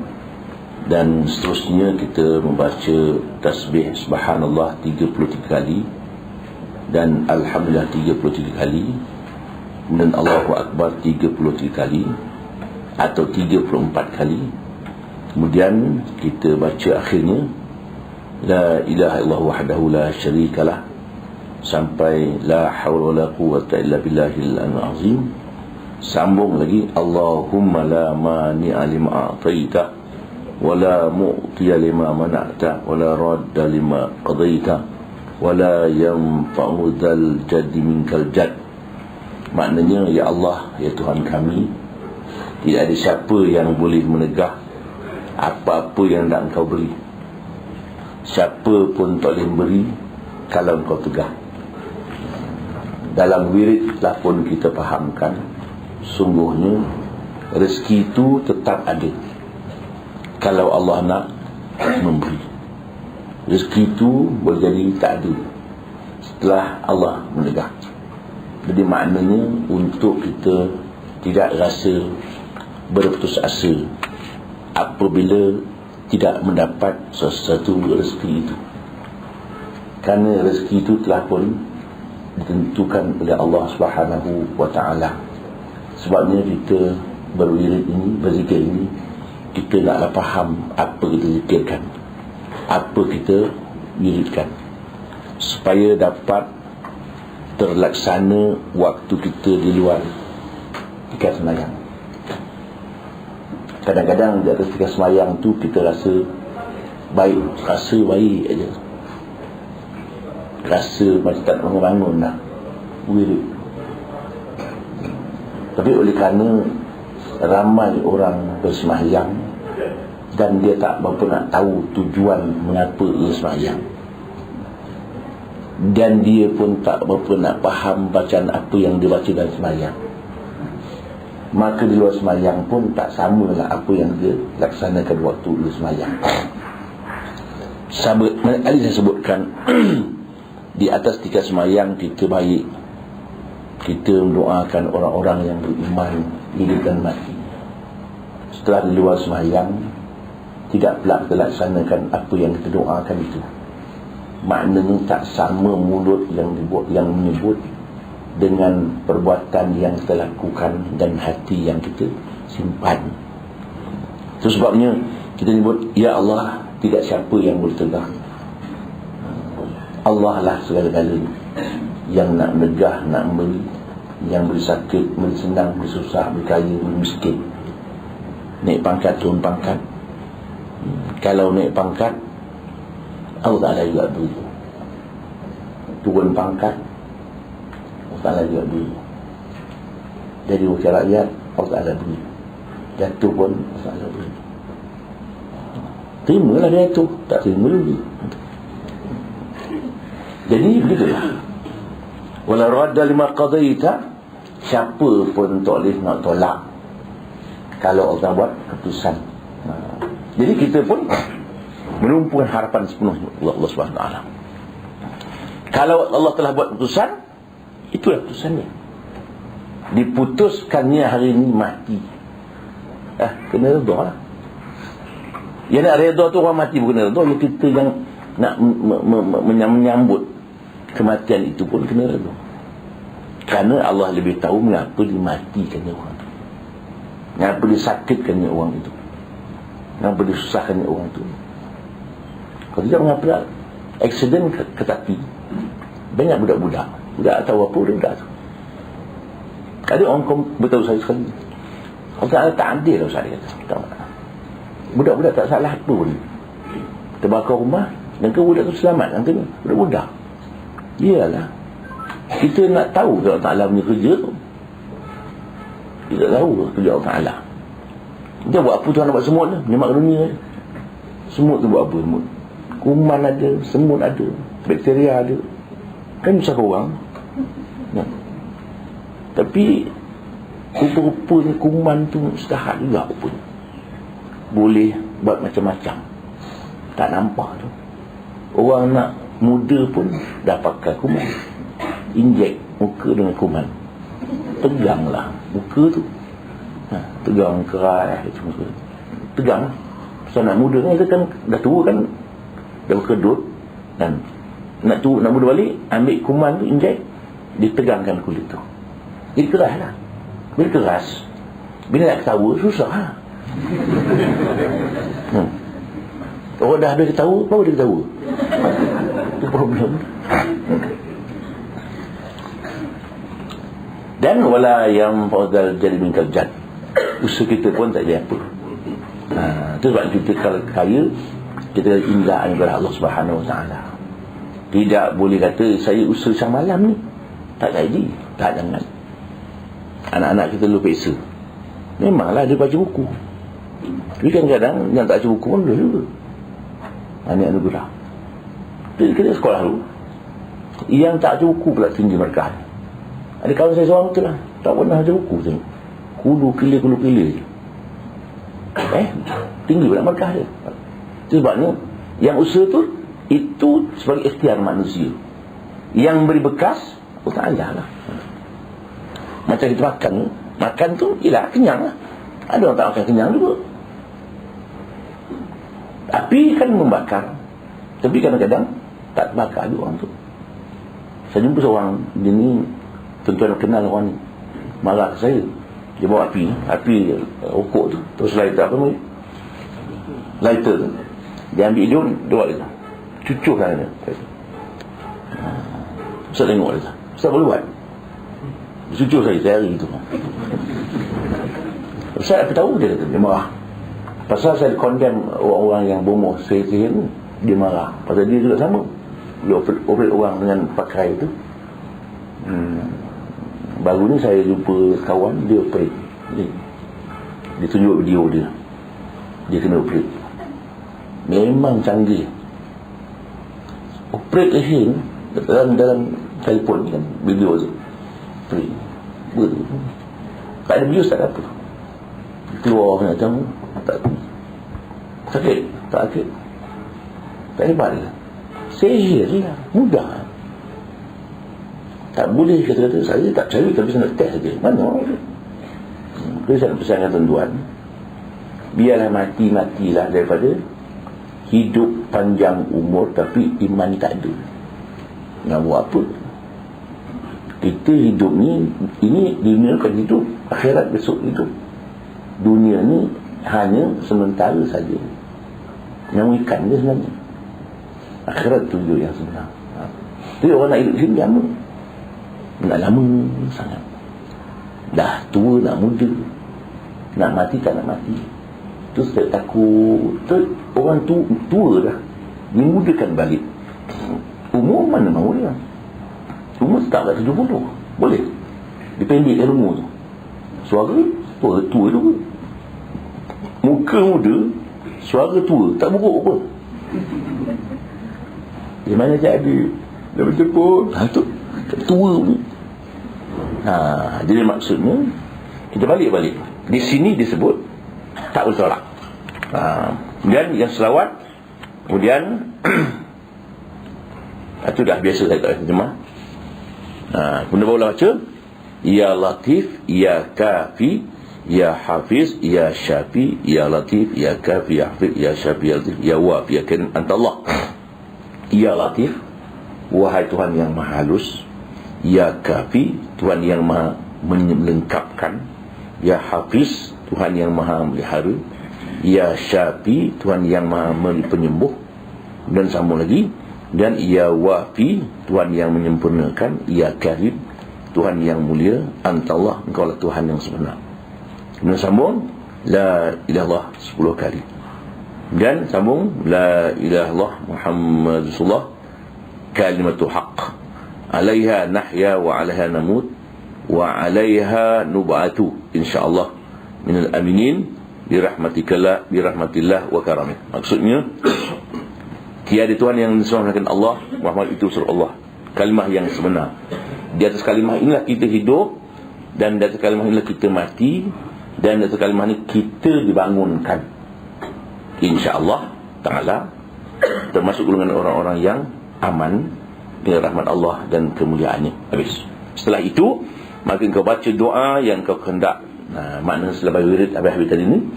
dan seterusnya kita membaca tasbih subhanallah 33 kali dan alhamdulillah 33 kali, kemudian Allahu Akbar 33 kali atau 34 kali. Kemudian kita baca akhirnya la ilaha illallah wahdahu la syarikalah sampai la haula wala quwwata illa billahil azim. Sambung lagi Allahumma la mani'a lima a'taita wala mu'tiya lima mana'ta wala radda lima qadaita wala yanfa'u dzal jaddi minkal jadd. Maknanya, ya Allah, ya Tuhan kami, tidak ada siapa yang boleh menegah apa-apa yang nak Engkau beri. Siapa pun tak boleh beri kalau Engkau tegah. Dalam wirid telah pun kita fahamkan, sungguhnya rezeki itu tetap ada kalau Allah nak memberi. rezeki itu boleh jadi tak ada setelah Allah menegak. Jadi maknanya untuk kita tidak rasa berputus asa apabila tidak mendapat sesuatu rezeki itu, kerana rezeki itu telah pun ditentukan oleh Allah Subhanahu wa ta'ala. Sebabnya kita berwirid ini, berzikir ini, kita naklah faham apa kita zikirkan, apa kita wiridkan, supaya dapat terlaksana waktu kita di luar tikas semayang. Kadang-kadang di atas tikas semayang tu kita rasa baik aja, rasa macam tak bangun-bangun dah wirid. Tapi oleh kerana ramai orang bersemayang dan dia tak berapa nak tahu tujuan mengapa ia semayang, dan dia pun tak berapa nak faham bacaan apa yang dia baca dalam semayang, maka di luar semayang pun tak samalah apa yang dia laksanakan waktu dia semayang. Tadi saya sebutkan di atas tikas semayang kita baik, kita mendoakan orang-orang yang beriman hidup dan mati. Setelah di luar semayang, tidak pula kita laksanakan apa yang kita doakan itu. Maknanya tak sama mulut yang menyebut dengan perbuatan yang kita lakukan dan hati yang kita simpan. Itu sebabnya kita sebut, ya Allah, tidak siapa yang boleh tegak. Allah lah segala-galanya, yang nak negah, nak memberi, yang beri sakit, beri senang, beri susah, beri kaya, beri miskin, naik pangkat, turun pangkat. Kalau naik pangkat, Allah Ta'ala juga beri. Turun pangkat, Allah Ta'ala juga beri. Jadi wakil rakyat, Allah Ta'ala beri. Jatuh pun Allah Ta'ala beri. Terimalah dia tu, tak terima lagi. Jadi begitulah. Wala radda lima qadaita, siapa pun tak boleh nak tolak kalau Allah buat keputusan. Jadi kita pun menumpukan harapan sepenuhnya Allah Subhanahu wa taala. Kalau Allah telah buat keputusan, itulah keputusannya. Diputuskannya hari ini mati, kena redha lah. Yang nak redha tu orang mati bukan redha, yang kita yang nak menyambut kematian itu pun kena redha. Kerana Allah lebih tahu mengapa dimatikannya orang itu, mengapa disakitkannya orang itu, mengapa disusahkannya orang itu. Kalau tidak, mengapa accident ke tepi. Banyak budak-budak tahu apa budak tu. Ada orang beritahu saya sekali, Allah Ta'ala tak adil lah, saya kata. Budak-budak tak salah apa pun, terbakar rumah dan budak tu selamat. Nanti budak-budak, iyalah, kita nak tahu Allah Ta'ala punya kerja tu. Kita tahu kerja Allah Ta'ala. Dia buat apa Tuhan nak buat semut tu, menyemak dunia je. Semut tu buat apa? Semut, kuman ada, semut ada, bakteria ada, kan besar orang. Tapi rupa-rupanya kuman tu mustahak juga pun boleh buat macam-macam, tak nampak tu. Orang nak muda pun dah pakai kuman, injek muka dengan kuman, teganglah muka tu, tegang keras itu muka, tegang. Pasal nak muda kan, kita kan dah tua kan, dah berkedut, dan nak muda balik, ambil kuman tu injek, ditegangkan kulit tu, jadi keras lah. Bila keras, bila nak ketawa susah lah. Orang dah habis ketawa, baru dia ketawa. Itu problem. Dan wala yang fadal jadi minkal jad, usaha kita pun tak jadi apa. Itu sebab kita kalau kaya, kita indah kepada Allah Subhanahu wa ta'ala. Tidak boleh kata saya usaha siang malam ni, tak jadi. Tak, jangan. Anak-anak kita dulu peksa, memanglah dia baca buku, tapi kadang-kadang yang tak baca buku pun boleh juga. Anak negara, jadi kita sekolah dulu, yang tak baca buku pula tinggi markah. Ada kawan saya seorang tu lah, tak pernah baca buku, tengok kulu kili tinggi pula markah dia. Itu sebabnya yang usaha tu itu sebagai ikhtiar manusia. Yang beri bekas Allah Ta'ala lah. Macam kita makan tu ialah kenyang lah. Ada orang tak makan kenyang juga. Api kan membakar, tapi kadang-kadang tak bakar juga orang tu. Saya jumpa seorang jenis, tuan-tuan kenal orang ni, marah ke saya. Dia bawa api rokok tu, terus lighter apa ni? Lighter tu. Dia ambil hidung, dia buat dia. Cucukkan dia. Ustaz tengok dia. Ustaz boleh buat? Dia cucuk saya hari tu. Ustaz apa tahu dia kata, dia marah. Pasal saya condemn orang-orang yang bomoh sihir ni, dia marah. Pasal dia juga sama. Dia operate orang dengan pakai tu. Baru ni saya jumpa kawan, dia operate. Dia tunjuk video dia. Dia kena operate. Memang canggih. Operate sihir dalam telefon kan, video tu. Operate. Tak ada bius, tak ada apa. Keluar macam tak sakit, tak sakit. Tak hebat ke? Sihir lah, mudah. Tak boleh kata-kata saya tak percaya, tapi saya nak test saja. Mana? Jadi saya nak pesankan tuan-tuan, biarlah matilah daripada hidup panjang umur tapi iman tak ada. Nak buat apa? Kita hidup ni, ini dunia kan hidup, akhirat besok hidup. Dunia ni hanya sementara saja. Yang ikan dia sebenarnya. Akhirat tujuan yang sebenar. Jadi orang nak hidup sini lama. Nak lama sangat. Dah tua nak muda. Nak mati tak nak mati. Terus tak takut. Terus orang tua dah dimudakan balik. Umur mana mahu dia. Umur start kat 70. Boleh. Dipendekkan umur tu. Suara tua tu. Muka muda, suara tua, tak buruk pun. Di mana jadi? Dah betul pun. Tu tua pun. Jadi maksudnya kita balik. Di sini disebut tak boleh tolak. Kemudian yang selawat, kemudian itu dah biasa saya tak terjemah. Kemudian barulah baca Ya Latif, Ya Kafi, Ya Hafiz, Ya Syafi, Ya Latif, Ya Kafi, Ya Hafiz, Ya Syafi, Ya Latif, Ya Wafi, Ya Karim, Antallah. Ya Latif, wahai Tuhan yang maha halus. Ya Kafi, Tuhan yang maha melengkapkan. Ya Hafiz, Tuhan yang maha melihara. Ya Syafi, Tuhan yang maha penyembuh. Dan sambung lagi. Dan Ya Wafi, Tuhan yang menyempurnakan. Ya Karim, Tuhan yang mulia. Antallah, engkau lah Tuhan yang sebenar. Kemudian sambung La ilallah 10 kali. Dan sambung La ilallah Muhammad Rasulullah kalimatu haqq alaiha nahya wa alaiha namut wa alaiha nub'atu insyaallah minal aminin birahmatillah wa karamih. Maksudnya tiada Tuhan yang disembahkan Allah, Muhammad itu Rasul Allah, kalimah yang sebenar. Di atas kalimah inilah kita hidup, dan di atas kalimah inilah kita mati, dan di atas kalimah ini kita dibangunkan, insya-Allah Ta'ala, termasuk golongan orang-orang yang aman dengan rahmat Allah dan kemuliaannya. Habis. Setelah itu maka kau baca doa yang kau hendak. Maknanya selepas wirid habis tadi ni,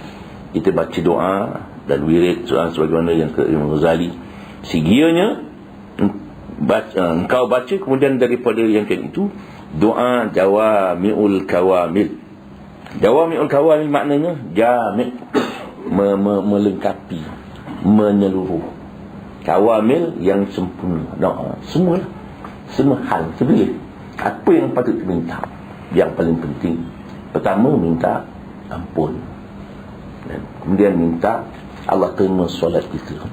kita baca doa dan wirid soal sebagaimana yang ke Imam Ghazali. Sigianya engkau baca, kemudian daripada yang itu doa jawami'ul kawamil. Jawami'ul kawamil maknanya jami', melengkapi, menyeluruh. Kawamil yang sempurna. Semualah, semua hal sebenarnya. Apa yang patut diminta? Yang paling penting, pertama minta ampun, dan kemudian minta Allah terima solat kita.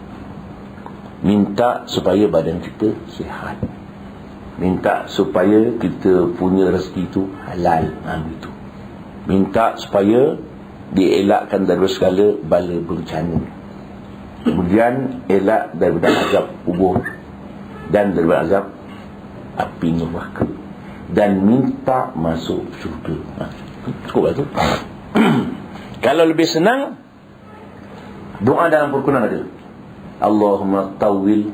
Minta supaya badan kita sihat. Minta supaya kita punya rezeki itu halal. Itu. Minta supaya dielakkan daripada segala bala bencana. Kemudian elak daripada azab kubur dan daripada azab api neraka. Dan minta masuk syurga. Cukup lah tu. Kalau lebih senang, doa dalam Al-Quran ada Allahumma tawil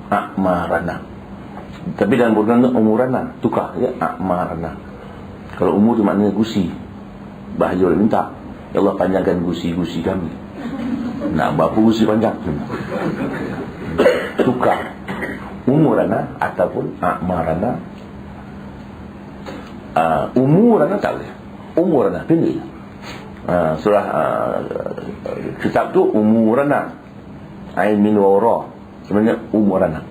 a'marana. Tapi dalam Quran umurana, tukar ya, a'marana. Kalau umur tu maknanya gusi. Bahaya orang minta, ya Allah panjangkan gusi-gusi kami. Nak berapa gusi panjang? Tukar umurana ataupun a'marana. Umurana tak boleh. Umurana pendek. Surah kitab tu umurana, ain min wara, sebenarnya umurana,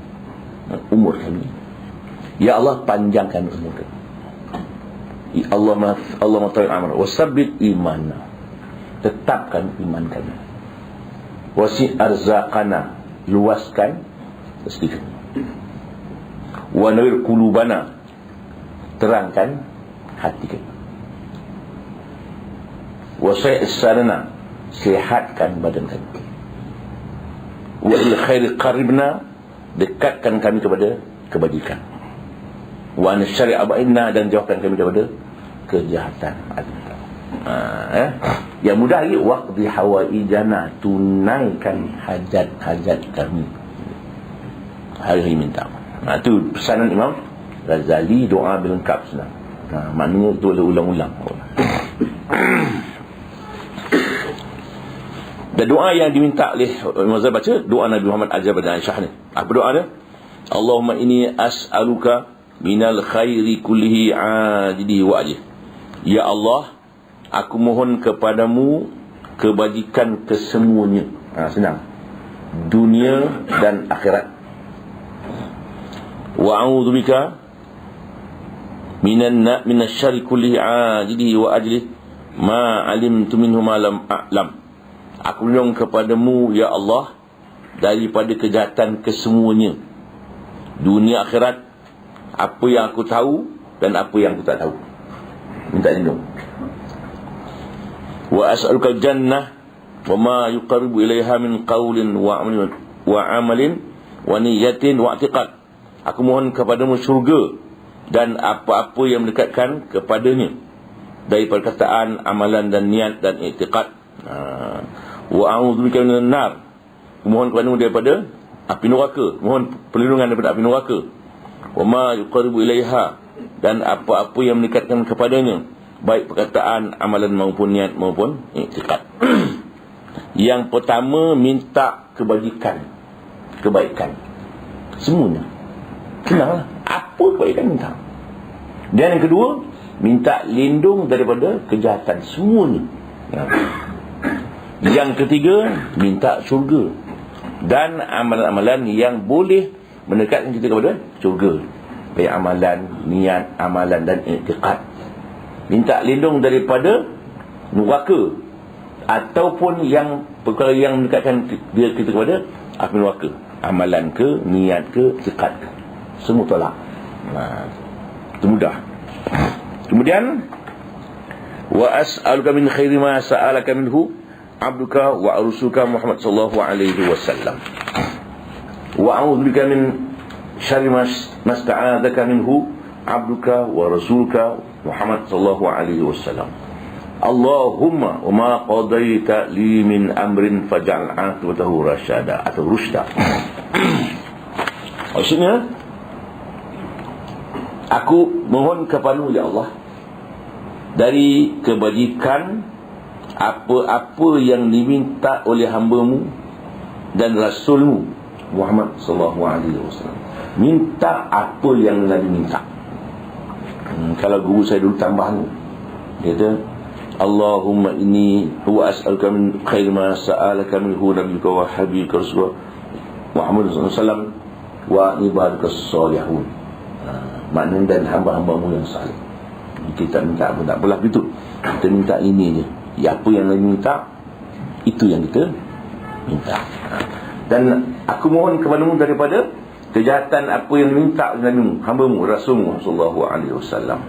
umur kami. Ya Allah panjangkan umur kami. Ya Allah ta'ala amal wasabbit imana, tetapkan iman kami. Wasi arzaqana, luaskan rezeki kami. Wa nawir qulubana, terangkan hati kami. Wasai'sarna, sihatkan badan kami. Wa il khairi qaribna, dekatkan kami kepada kebajikan. Wa an syari' abainna, dan jauhkan kami daripada kejahatan. Yang mudah lagi, waqdi hawaijana, tunaikan hajat-hajat kami. Hari minta. Itu pesanan Imam Ghazali, doa berlengkap senang. Maknanya itu boleh ulang-ulang. Dan doa yang diminta oleh Mazhab baca, doa Nabi Muhammad ajar pada Aisyah ni. Apa doa dia? Allahumma inni as'aluka minal khairi kullihi ajilihi wa ajih. Ya Allah, aku mohon kepadamu kebajikan kesemuanya. Senang. Dunia dan akhirat. Wa a'udzubika minasyarri kullihi ajilihi wa ajlihi ma alimtu minhu ma lam a'lam. Aku berlindung kepadamu ya Allah daripada kejahatan kesemuanya, dunia akhirat, apa yang aku tahu dan apa yang aku tak tahu. Minta lindung. Wa as'aluka jannah wa ma yuqarribu ilaiha min qawlin wa amalin wa niyatin wa i'tiqad. Aku mohon kepadamu syurga dan apa-apa yang mendekatkan kepadanya dari perkataan, amalan dan niat dan i'tiqad. Wa a'udzubika minan nar. Mohon kepadamu daripada api neraka, mohon perlindungan daripada api neraka. Wa ma yuqarribu ilaiha, dan apa-apa yang mendekatkan kepadanya, baik perkataan, amalan maupun niat maupun i'tiqad. Yang pertama, minta kebaikan. Semuanya. Kenal apa kebaikan minta. Dan yang kedua, minta lindung daripada kejahatan semuanya. Yang ketiga, minta syurga dan amalan-amalan yang boleh mendekatkan kita kepada syurga, baik amalan, niat, amalan dan i'tiqad. Minta lindung daripada neraka ataupun yang perkara yang mendekatkan kita kepada api neraka, amalan ke, niat ke, i'tiqad ke, semua tolak. Itu mudah. Kemudian wa as'aluka min khairi ma sa'alaka minhu abduka wa rasuluka Muhammad sallallahu alaihi wasallam wa a'udzubika min syarri ma sta'adzaka minhu abduka wa rasuluka Muhammad sallallahu alaihi wasallam. Allahumma wa ma qadaita li min amrin faj'al 'aqibatahu rasyada atau rusyda. Maksudnya, aku mohon kepadamu ya Allah dari kebajikan apa-apa yang diminta oleh hamba-Mu dan Rasul-Mu Muhammad sallallahu alaihi wasallam. Minta apa yang Nabi minta. Kalau guru saya dulu tambah ni, dia kata Allahumma inni huwa as'aluka min khairi ma sa'alaka minhu nabiyyuka wa habibika rasulullah Muhammad sallallahu alaihi wasallam wa ibadaka salihun. Maknanya dan hamba-hamba-Mu yang salih. Kita minta apa, tak apalah begitu. Kita minta ini je. Ya, apa yang Nabi minta, itu yang kita minta. Dan aku mohon kepadamu daripada kejahatan apa yang minta Nabi-Mu, hamba-Mu, Rasul-Mu sallallahu alaihi wasallam.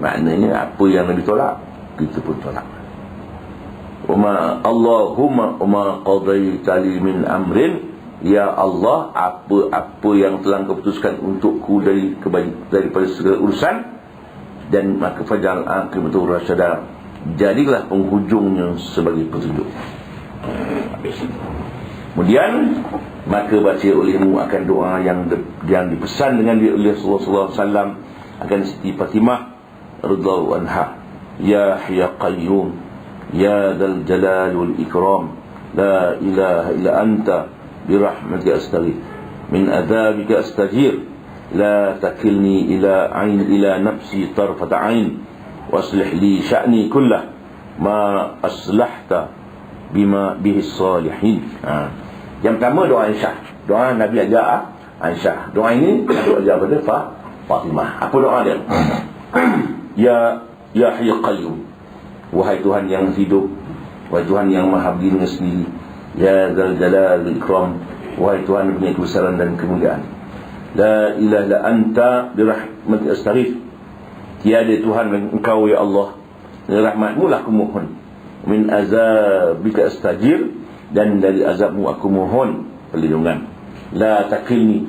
Maknanya apa yang Nabi tolak, kita pun tolak. Allahumma ma qadaita li min amrin, ya Allah, apa yang telah Kau putuskan untukku daripada segala urusan, dan maka fajal aqibatu rasyada, jadilah penghujungnya sebagai petunjuk. Kemudian maka baca olehmu akan doa yang dipesan dengan dia oleh Rasulullah SAW akan Siti Fatimah radhiyallahu anha. Ya Hayy Qayyum, Ya Dzal Jalal wal Ikram, La ilaha illa anta, birahmatika astaghith, min adzabika astajir, la takilni ila nafsi tarfat ain, waslih li sya'ni kullah ma aslahta bima bihi salihin. Yang pertama doa Aisyah. Doa Nabi ajar Aisyah. Doa ini Nabi ajar pada Fatimah. Apa doa dia? Ya Hayy Qayyum, wahai Tuhan yang hidup, wahai Tuhan yang maha berdiri dengan sendiri, Ya Dzal Jalal wal Ikram, wahai Tuhan punya kebesaran dan kemuliaan, La ilaha illa anta, birahmatika astaghith, tiada Tuhan bagi Engkau ya Allah, dengan rahmatmu lah aku mohon, min azabika astajir, dan dari azabmu aku mohon perlindungan, la takilni,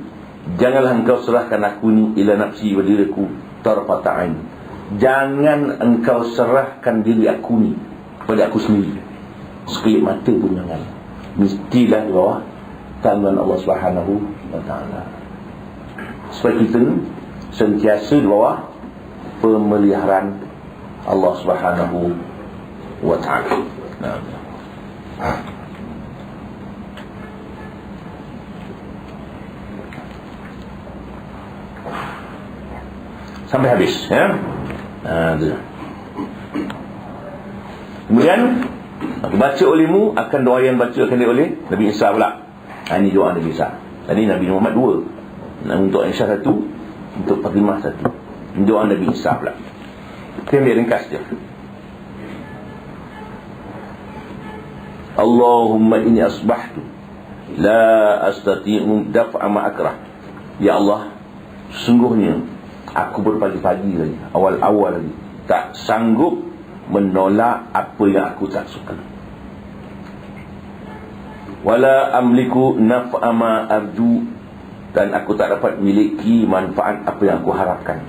janganlah Engkau serahkan aku ni ila nafsi wa diriku tarfata ain, jangan Engkau serahkan diri aku ni pada aku sendiri sekelip mata pun jangan, mestilah di bawah tangan Allah Subhanahu wa taala, supaya kita sentiasa di bawah pemeliharaan Allah Subhanahu wa taala. Sampai habis ya. Kemudian baca olehmu akan doa yang baca akan oleh Nabi Isa pula. Ini doa Nabi Isa. Tadi Nabi Muhammad 2. Untuk Aisyah 1, untuk Fatimah 1. Doa Nabi Isa pula. Kita ambil ringkas dia. Allahumma inni asbahtu la astati'u daf'a ma akrah. Ya Allah, sungguhnya aku berpagi-pagi lagi, awal-awal lagi, tak sanggup menolak apa yang aku tak suka. Wala amliku naf'a ma arju, dan aku tak dapat miliki manfaat apa yang aku harapkan.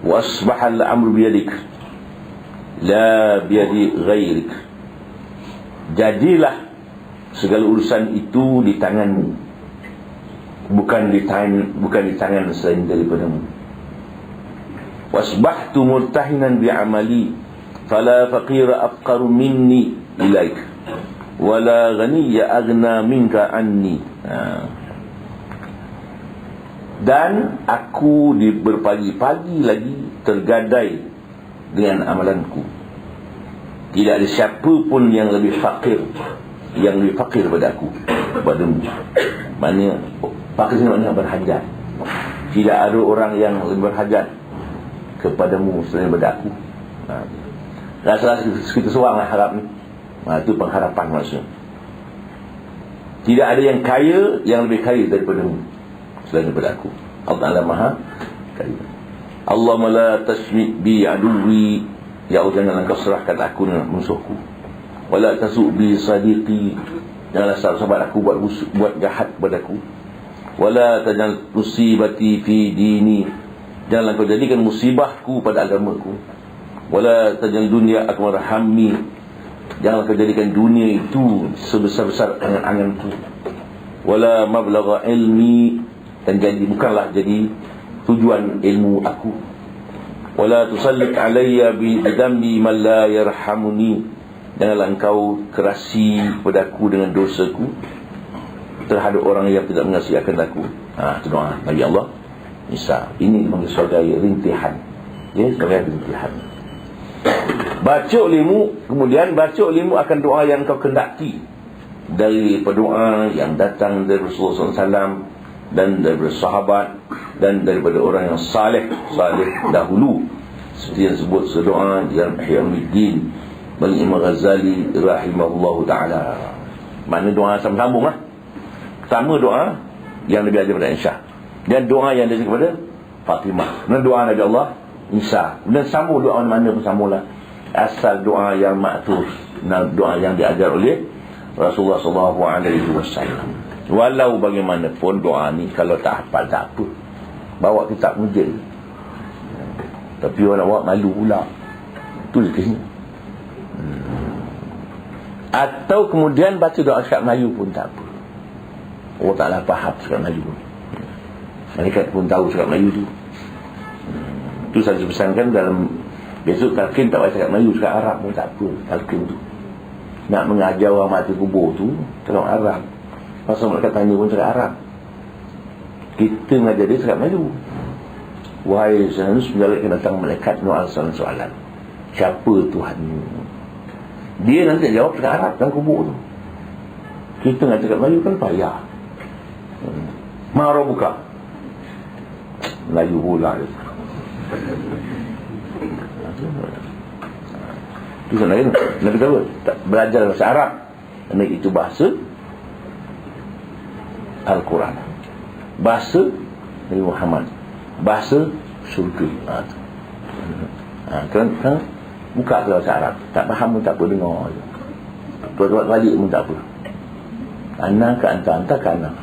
Wa asbahal amru biyadik, la biyadi ghairik, jadilah segala urusan itu di tanganmu, bukan di tangan selain daripadamu. Wasbahtu murtahinan bi'amali, fala faqira afqaru minni ilaik, wala ghaniyya aghna minka anni. Dan aku berpagi-pagi lagi tergadai dengan amalanku. Tidak ada siapa pun yang lebih fakir pada aku, padamu. Maknanya fakir ni maknanya berhajat. Tidak ada orang yang lebih berhajat kepadamu selain daripada aku. Rasa-rasa kita seorang lah harap ni. Itu pengharapan maksudnya. Tidak ada yang kaya yang lebih kaya daripadamu selain daripada aku. Allah Ta'ala maha kaya. Allahumma la tashmit bi aduwi, ya Allah janganlah kau serahkan aku dengan musuhku. Wala tasuk bi sadiqi, janganlah sahabat aku buat jahat padaku. Wala tajal musibati fi dini, janganlah kau jadikan musibahku pada agamaku. Wala tajal dunia akbar hammi, janganlah kau jadikan dunia itu sebesar-besar angan-anganku. Wala mablagha ilmi, dan bukanlah jadi tujuan ilmu aku. Wala tusallit alayya bi dambi man la yarhamuni, janganlah engkau kerasi padaku dengan dosaku terhadap orang yang tidak mengasihi akan aku. Itu doa Nabi Allah Isa. Ini dipanggil sebagai rintihan. Ya, sebagai rintihan. Baca olehmu, kemudian baca olehmu akan doa yang kau kendaki dari doa yang datang dari Rasulullah SAW dan daripada sahabat dan daripada orang yang salih dahulu, seperti yang sebut sedoa yang Ihya Ulumuddin Bang Imam Ghazali rahimahullahu ta'ala. Mana doa sambung lah. Pertama doa yang Nabi ajar kepada Aisyah, dan doa yang dia kepada Fatimah, dan doa Nabi Allah Isa, dan sambung doa mana pun sambung lah. Asal doa yang ma'thur, doa yang diajar oleh Rasulullah SAW. Walau bagaimanapun doa ni kalau tak hafal tak apa, bawa kitab mujil. Tapi orang bawa malu pula. Itu je kesini. Atau kemudian baca doa cakap Melayu pun tak apa. Allah Ta'ala faham cakap Melayu pun. Malaikat pun tahu cakap Melayu tu. Itu saya pesankan dalam besok talqin tak baca cakap Melayu, cakap Arab pun tak apa. Talqin tu nak mengajar orang mati kubur tu cakap Arab. Pasal mereka tanya pun cakap Arab. Kita mengajar dia cakap Melayu. Wahai Sanus, menjalankan datang malaikat Nuh soalan. Siapa Tuhanmu? Dia nanti jawab cakap Arab dalam kubur tu. Kita nak cakap Melayu kan payah. Marah buka Melayu pula dia. Itu sebenarnya Nabi tahu belajar bahasa Arab, kerana itu bahasa Al-Quran, bahasa Nabi Muhammad, bahasa syurga. Kan buka ke bahasa Arab, tak faham pun tak apa, dengar je. Buat balik pun tak apa. Anak ke anta ke anak.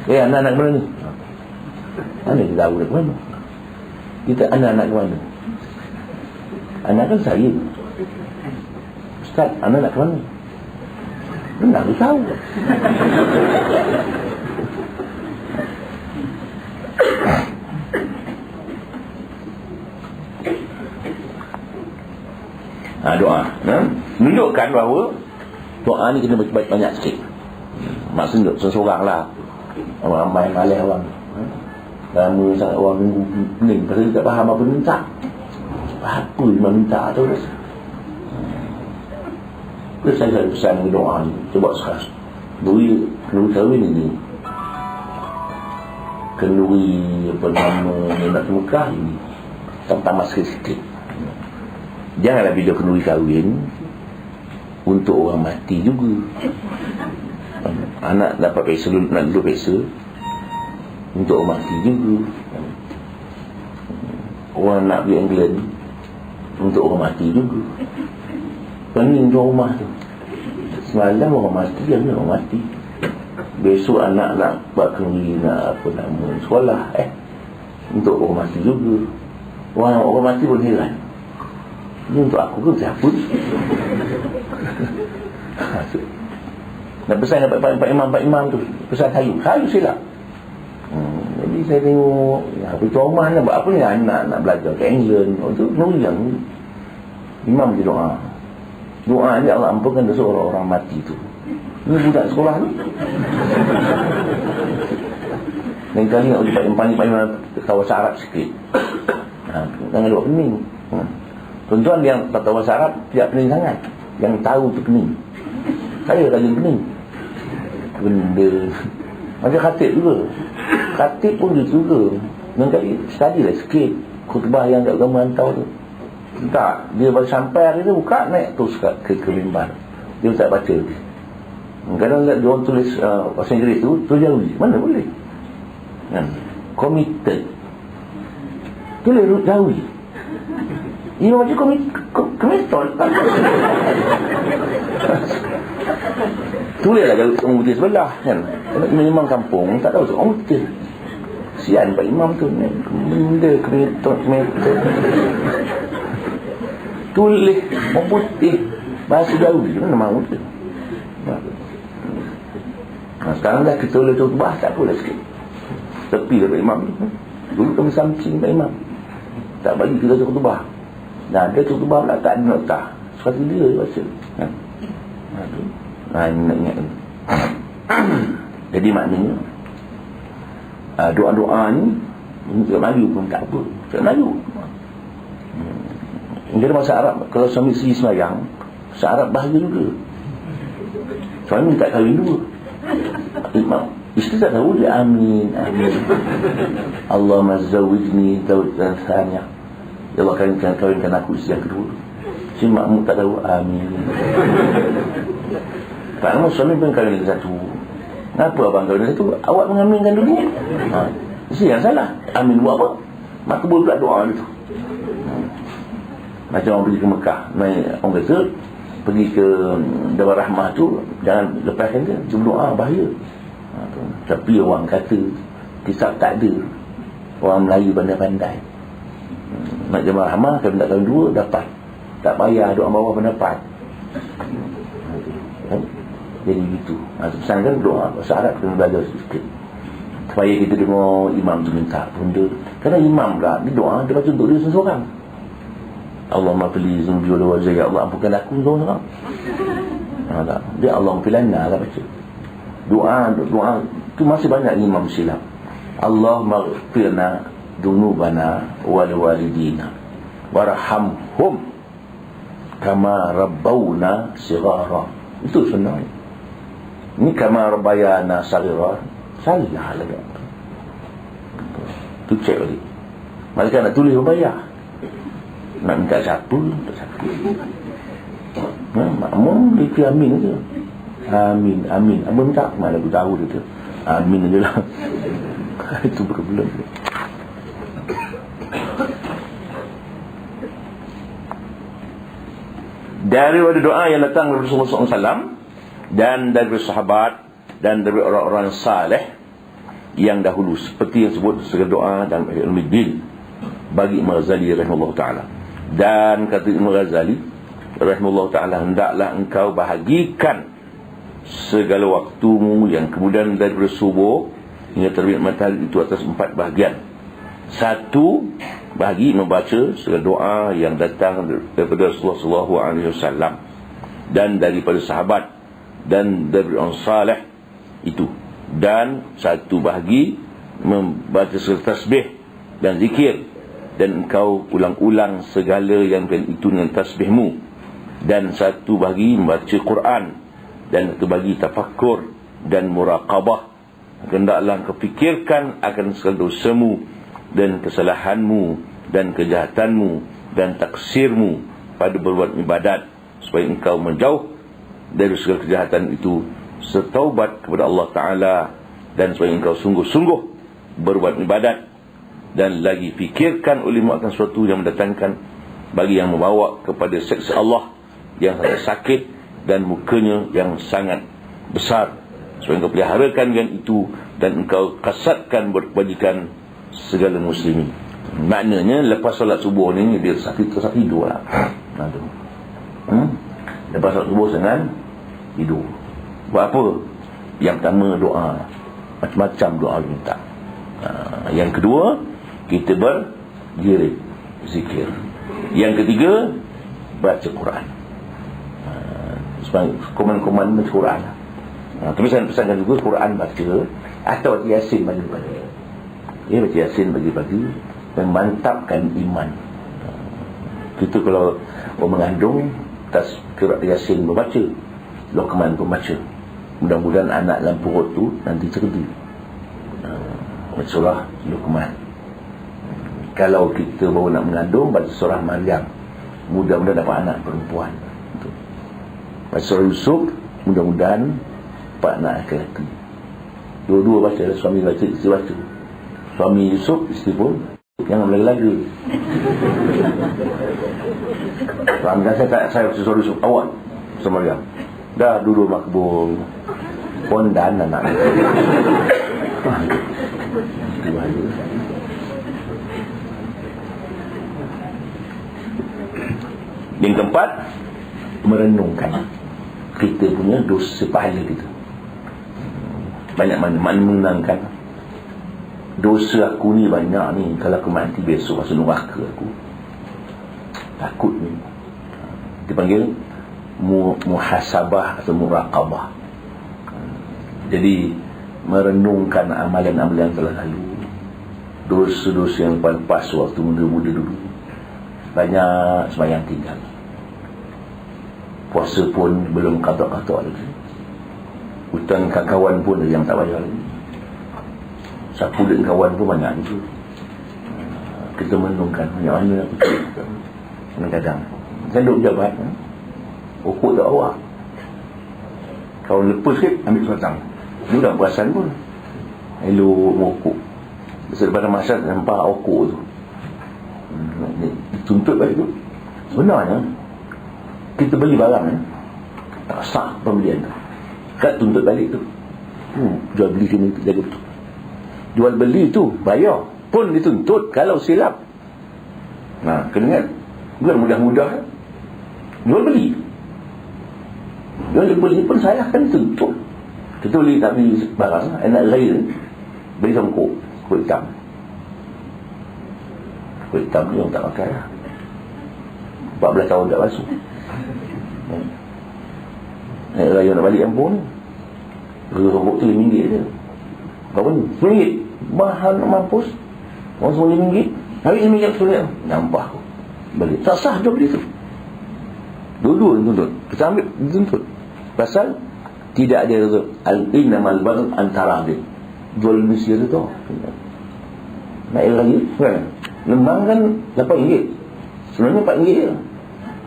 Anak ke mana ni? Mana kita tahu dia ke mana? Kita anak ke mana? Anak kan saya. Ustaz, anak ke mana? Mana aku tahu. Doa menunjukkan bahawa doa ni kena baca banyak sikit. Maksudnya seseorang lah, orang ramai malih orang, lama sangat orang nunggu pening pasal dia tak faham apa minta. Apa memang minta tu. Terus saya pesan doa ni, coba sekarang duri kahwin ni, kenduri apa nama nak Mekah ni tambah sikit. Janganlah bila kenduri kahwin untuk orang mati juga. Anak dapat peksa, nak duduk peksa untuk orang mati juga. Orang nak pergi England untuk orang mati juga. Pening tu rumah tu. Semalam orang mati, dia orang mati. Besok anak nak buat kenduri, nak apa nama sekolah, untuk orang mati juga. Orang mati pun heran. Ini untuk aku ke siapa? Nak pesan Pak Imam tu, pesan kayu silap. Jadi saya tengok apa trauma nak buat apa ni, anak nak belajar ke England tu yang imam dia doa ni, Allah ampunkan dosa orang mati tu. Ni budak sekolah ni. Lain kali nak uji Pak Imam tahu Arab sikit. Jangan lupa pening. Tuan-tuan yang tak tahu bahasa Arab tidak pening sangat. Yang tahu tu pening. Saya rajin pening. Benda macam khatib juga. Khatib pun dia juga. Yang kali study lah sikit khutbah yang kat agama hantar tu. Tak, dia baru sampai dia buka naik terus ke mimbar. Dia tak baca. Kadang dia orang tulis bahasa Inggeris tu jauh. Mana boleh? Committed. Tulis jauh. Ini macam komitol. Tulislah orang putih sebelah kan. Imam kampung tak tahu tu orang putih. Sian Pak Imam tu benda komitol. Tulis orang putih bahasa jauh mana mahu tu. Sekarang dah kita boleh coba tak apalah sikit. Tepi lah Pak Imam tu. Dulu kami samping Pak Imam, tak bagi kita khutbah. Nah, dia tu kebab lah, tak ada notah. Suatu dia baca. Nak ingat. Jadi maknanya doa-doa ni cakap Melayu pun tak apa. Cakap Melayu. Jadi bahasa Arab, kalau suami isteri semayang, bahasa Arab bahaya juga. Suami tak kahwin dua. Isteri tak tahu dia amin. Allahumma zawwijni zawjatan thaniyah. Ya Allah kawinkan aku isteri yang kedua. Si makmum tak tahu amin. Pak Amos suami pun kahwin lagi satu. Kenapa abang kahwin lagi satu? Awak mengaminkan dulu. Isteri yang salah. Amin buat apa? Maka boleh pula doa itu. Macam orang pergi ke Mekah, naik orang kata pergi ke Darul Rahmah tu, jangan lepaskan dia, dia berdoa bahaya. Tapi orang kata kisah tak ada. Orang Melayu pandai-pandai. Nak jemaah rahmah, kalau tak kahwin dua, dapat. Tak payah doa bawah pun dapat. Jadi gitu. Pesan kan doa bahasa Arab kena belajar sikit supaya kita dengar imam tu minta benda. Kerana imam pula dia doa, dia baca untuk dia seorang. Allahumma fili zunbi wa wajhi, ya Allah ampunkan aku seorang. Dia Allah filana lah baca. Doa tu masih banyak imam silap. Allahumma ghfirna dunubana wal walidina warhamhum kama rabbawna sighara. Itu sebenarnya. Ini kama rabbayana saghira. Salah lagi. Tu cek lagi. Mereka nak tulis bayar. Nak minta siapa, tak siapa. Makmum dia kira amin je. Amin. Abang minta mana aku tahu dia tu. Amin je lah. Itu problem. Daripada doa yang datang dari Rasulullah SAW dan dari sahabat dan dari orang-orang saleh yang dahulu, seperti yang sebut sebagai doa dan Ulumuddin bagi Imam Ghazali rahimahullah ta'ala. Dan kata Imam Ghazali rahimahullah ta'ala, hendaklah engkau bahagikan segala waktumu yang kemudian daripada subuh hingga terbit matahari itu atas 4 bahagian. 1 bagi membaca segala doa yang datang daripada Rasulullah SAW dan daripada sahabat dan dari orang saleh itu. Dan 1 bahagi membaca segala tasbih dan zikir, dan engkau ulang-ulang segala yang itu dengan tasbihmu. Dan 1 bahagi membaca Quran, dan 1 bagi tafakkur dan muraqabah. Hendaklah engkau fikirkan akan segala dosamu dan kesalahanmu dan kejahatanmu dan taksirmu pada berbuat ibadat, supaya engkau menjauh dari segala kejahatan itu, setaubat kepada Allah Ta'ala, dan supaya engkau sungguh-sungguh berbuat ibadat. Dan lagi fikirkan olehmu akan sesuatu yang mendatangkan bagi yang membawa kepada siksa Allah yang sangat sakit dan mukanya yang sangat besar, supaya engkau peliharakan dengan itu dan engkau kasatkan berkebajikan segala muslimin. Maknanya lepas solat subuh ni dia tersak tidur lah. Lepas solat subuh jangan tidur. Buat apa? Yang pertama doa, macam-macam doa minta. Yang kedua, kita bergiring zikir. Yang ketiga, baca Quran. Komen-komen baca Quran. Tapi saya pesankan juga Quran baca atau baca Yasin bagi-bagi. Baca Yasin bagi-bagi memantapkan iman. Kita kalau mengandung tas Quran Yasin membaca, Luqman pun baca. Mudah-mudahan anak dalam perut tu nanti cerdik. Baca surah Luqman. Kalau kita baru nak mengandung, baca surah Maryam, mudah-mudahan dapat anak perempuan. Baca surah Yusuf, mudah-mudahan dapat anak lelaki. Dua-dua baca, suami baca, isteri baca. Suami Yusuf, isteri pun jangan berlagu-lagu. Ramdan saya baca surah Yusuf, awak surah Maryam. Dah dulu makbul pondan anak. Yang keempat, merenungkan kita punya dosa pahala kita. Banyak mana mengenangkan dosa aku ni banyak ni, kalau aku mati besok masuk neraka aku. Takut ni. Dipanggil muhasabah atau muraqabah. Jadi merenungkan amalan-amalan yang telah lalu, dosa-dosa yang lepas waktu muda-muda dulu. Banyak sembahyang tinggal, puasa pun belum katak-katak lagi, hutang kawan pun yang tak bayar lagi, sapu dengan kawan pun banyak juga. Kita merenungkan banyak mana aku cakap. Kadang-kadang saya duduk jabat, ukur tak awak, kalau lepas sikit ambil sebatang. Dia tak perasan pun, elok mengukuk. Selepas masa nampak ukur tu dituntut balik tu. Sebenarnya kita beli barang tak sah pembelian tu, kat tuntut balik tu. Jual beli sini jaga betul. Jual beli tu bayar pun dituntut kalau silap. Kena ingat, bukan mudah-mudah jual beli. Dia boleh pun salahkan tentu. Kita boleh tak beli barang, anak lain beli songkok, kulit hitam. Kulit hitam ni orang tak makan lah. 14 tahun tak basuh. Anak raya nak balik kampung ni, beli songkok tu RM5 je. Berapa ni? RM10. Mahal nak mampus. Orang semua RM5. Hari RM5 sulit. Nampak aku balik. Tak sah dia beli tu. Dua-dua tuntut. Kita ambil tuntut. Pasal tidak ada al-innamal bagh antara dia. Jual Malaysia tu tau. Naik lagi kan? Lemang kan RM8. Sebenarnya RM4 je.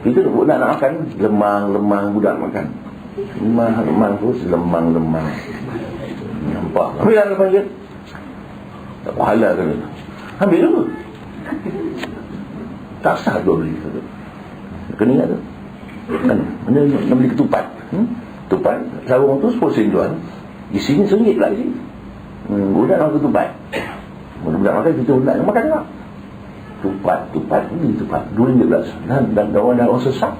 Kita nak makan lemang budak makan. Lemang terus lemang. Nampak. Ambil lah RM8. Tak pahala kan itu. Ambil dulu. Tak sah jual beli tu. Kena ingat tu. Kan? Mana nak beli ketupat. Ketupat sarung tu 10 sen jual. Isinya RM1 pula isi. Budak nak ketupat. Budak makan, kita budak nak makan tak? Tupat beli tupat RM2 pula. Dan orang sesak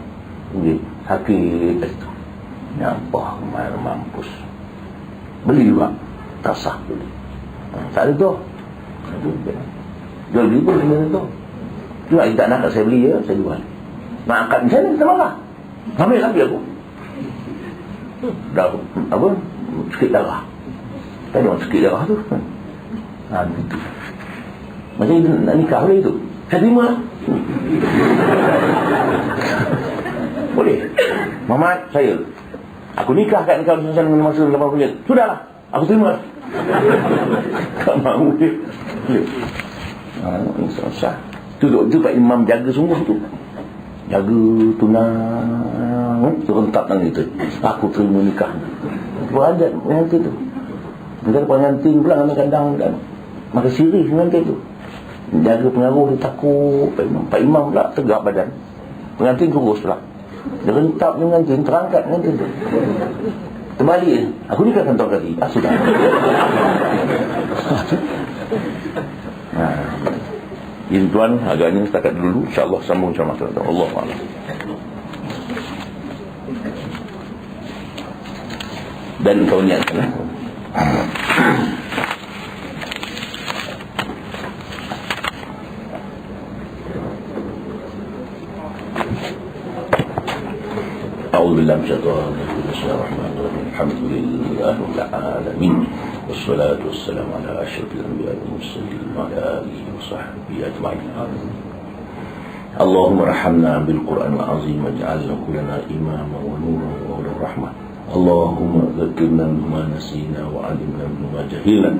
RM1. Sakit itu. Nampak mampus. Beli juga. Tak sah beli. Tak ada tu. Jual beli pun benda tu. Cuma tak nak saya beli je, saya jual. Nak angkat di sana, kita marah. Ambil aku. Dah apa? Sikit darah. Tak ada orang sikit darah tu. Gitu. Macam nak nikah boleh tu. Saya terima lah. Boleh. Mamat, saya. Aku nikahkan kau dengan masa 80 tahun. Sudahlah. Aku terima lah. Tak mahu dia. Ini susah. Tu Pak Imam jaga sungguh tu. Jaga tunang. Serentak dengan kita. Aku terima nikah. Beradat pengantin tu. Negara pengantin pula dengan kandang dan maka sirih pengantin tu. Jaga pengaruh dia takut. Pak Imam pula tegak badan. Pengantin kurus pula. Dia rentap pengantin, terangkat pengantin tu. Terbalik. Aku nikahkan tuan kali. Sudah. Ini tuan, agaknya setakat dulu. InsyaAllah sambung insyaAllah. Allah Allah. Dan kau niatkan. A'udzubillahi minasyaitonir Alhamdulillah rabbil alamin. Wassalatu wassalamu ala asyrafil anbiya'i wal mursalin wa ala alihi wa sahbihi ajma'in. Allahumma arhamna bil Qur'anil azim waj'alna kullana imaman wa nuran wa hudan rahmah. Allahumma dhakkirna bima nasina wa 'allimna bima jahilna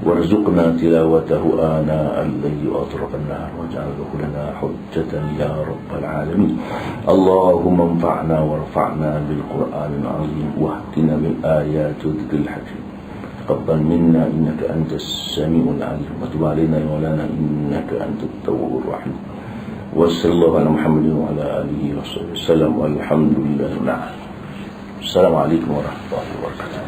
warzuqna tilawatahu ana al-layli wa atrafan nahar waj'alhu lana hujjatan ya rabbal alamin. Allahumma anfa'na warfa'na bil Qur'anil azim wahdina bil ayati dhikril hakim. تقبل منا إنك أنت السميع العليم وتب علينا يا مولانا إنك أنت التواب الرحيم. وصلى الله على محمد وعلى آله وصحبه وسلم والحمد لله. السلام عليكم ورحمة الله وبركاته.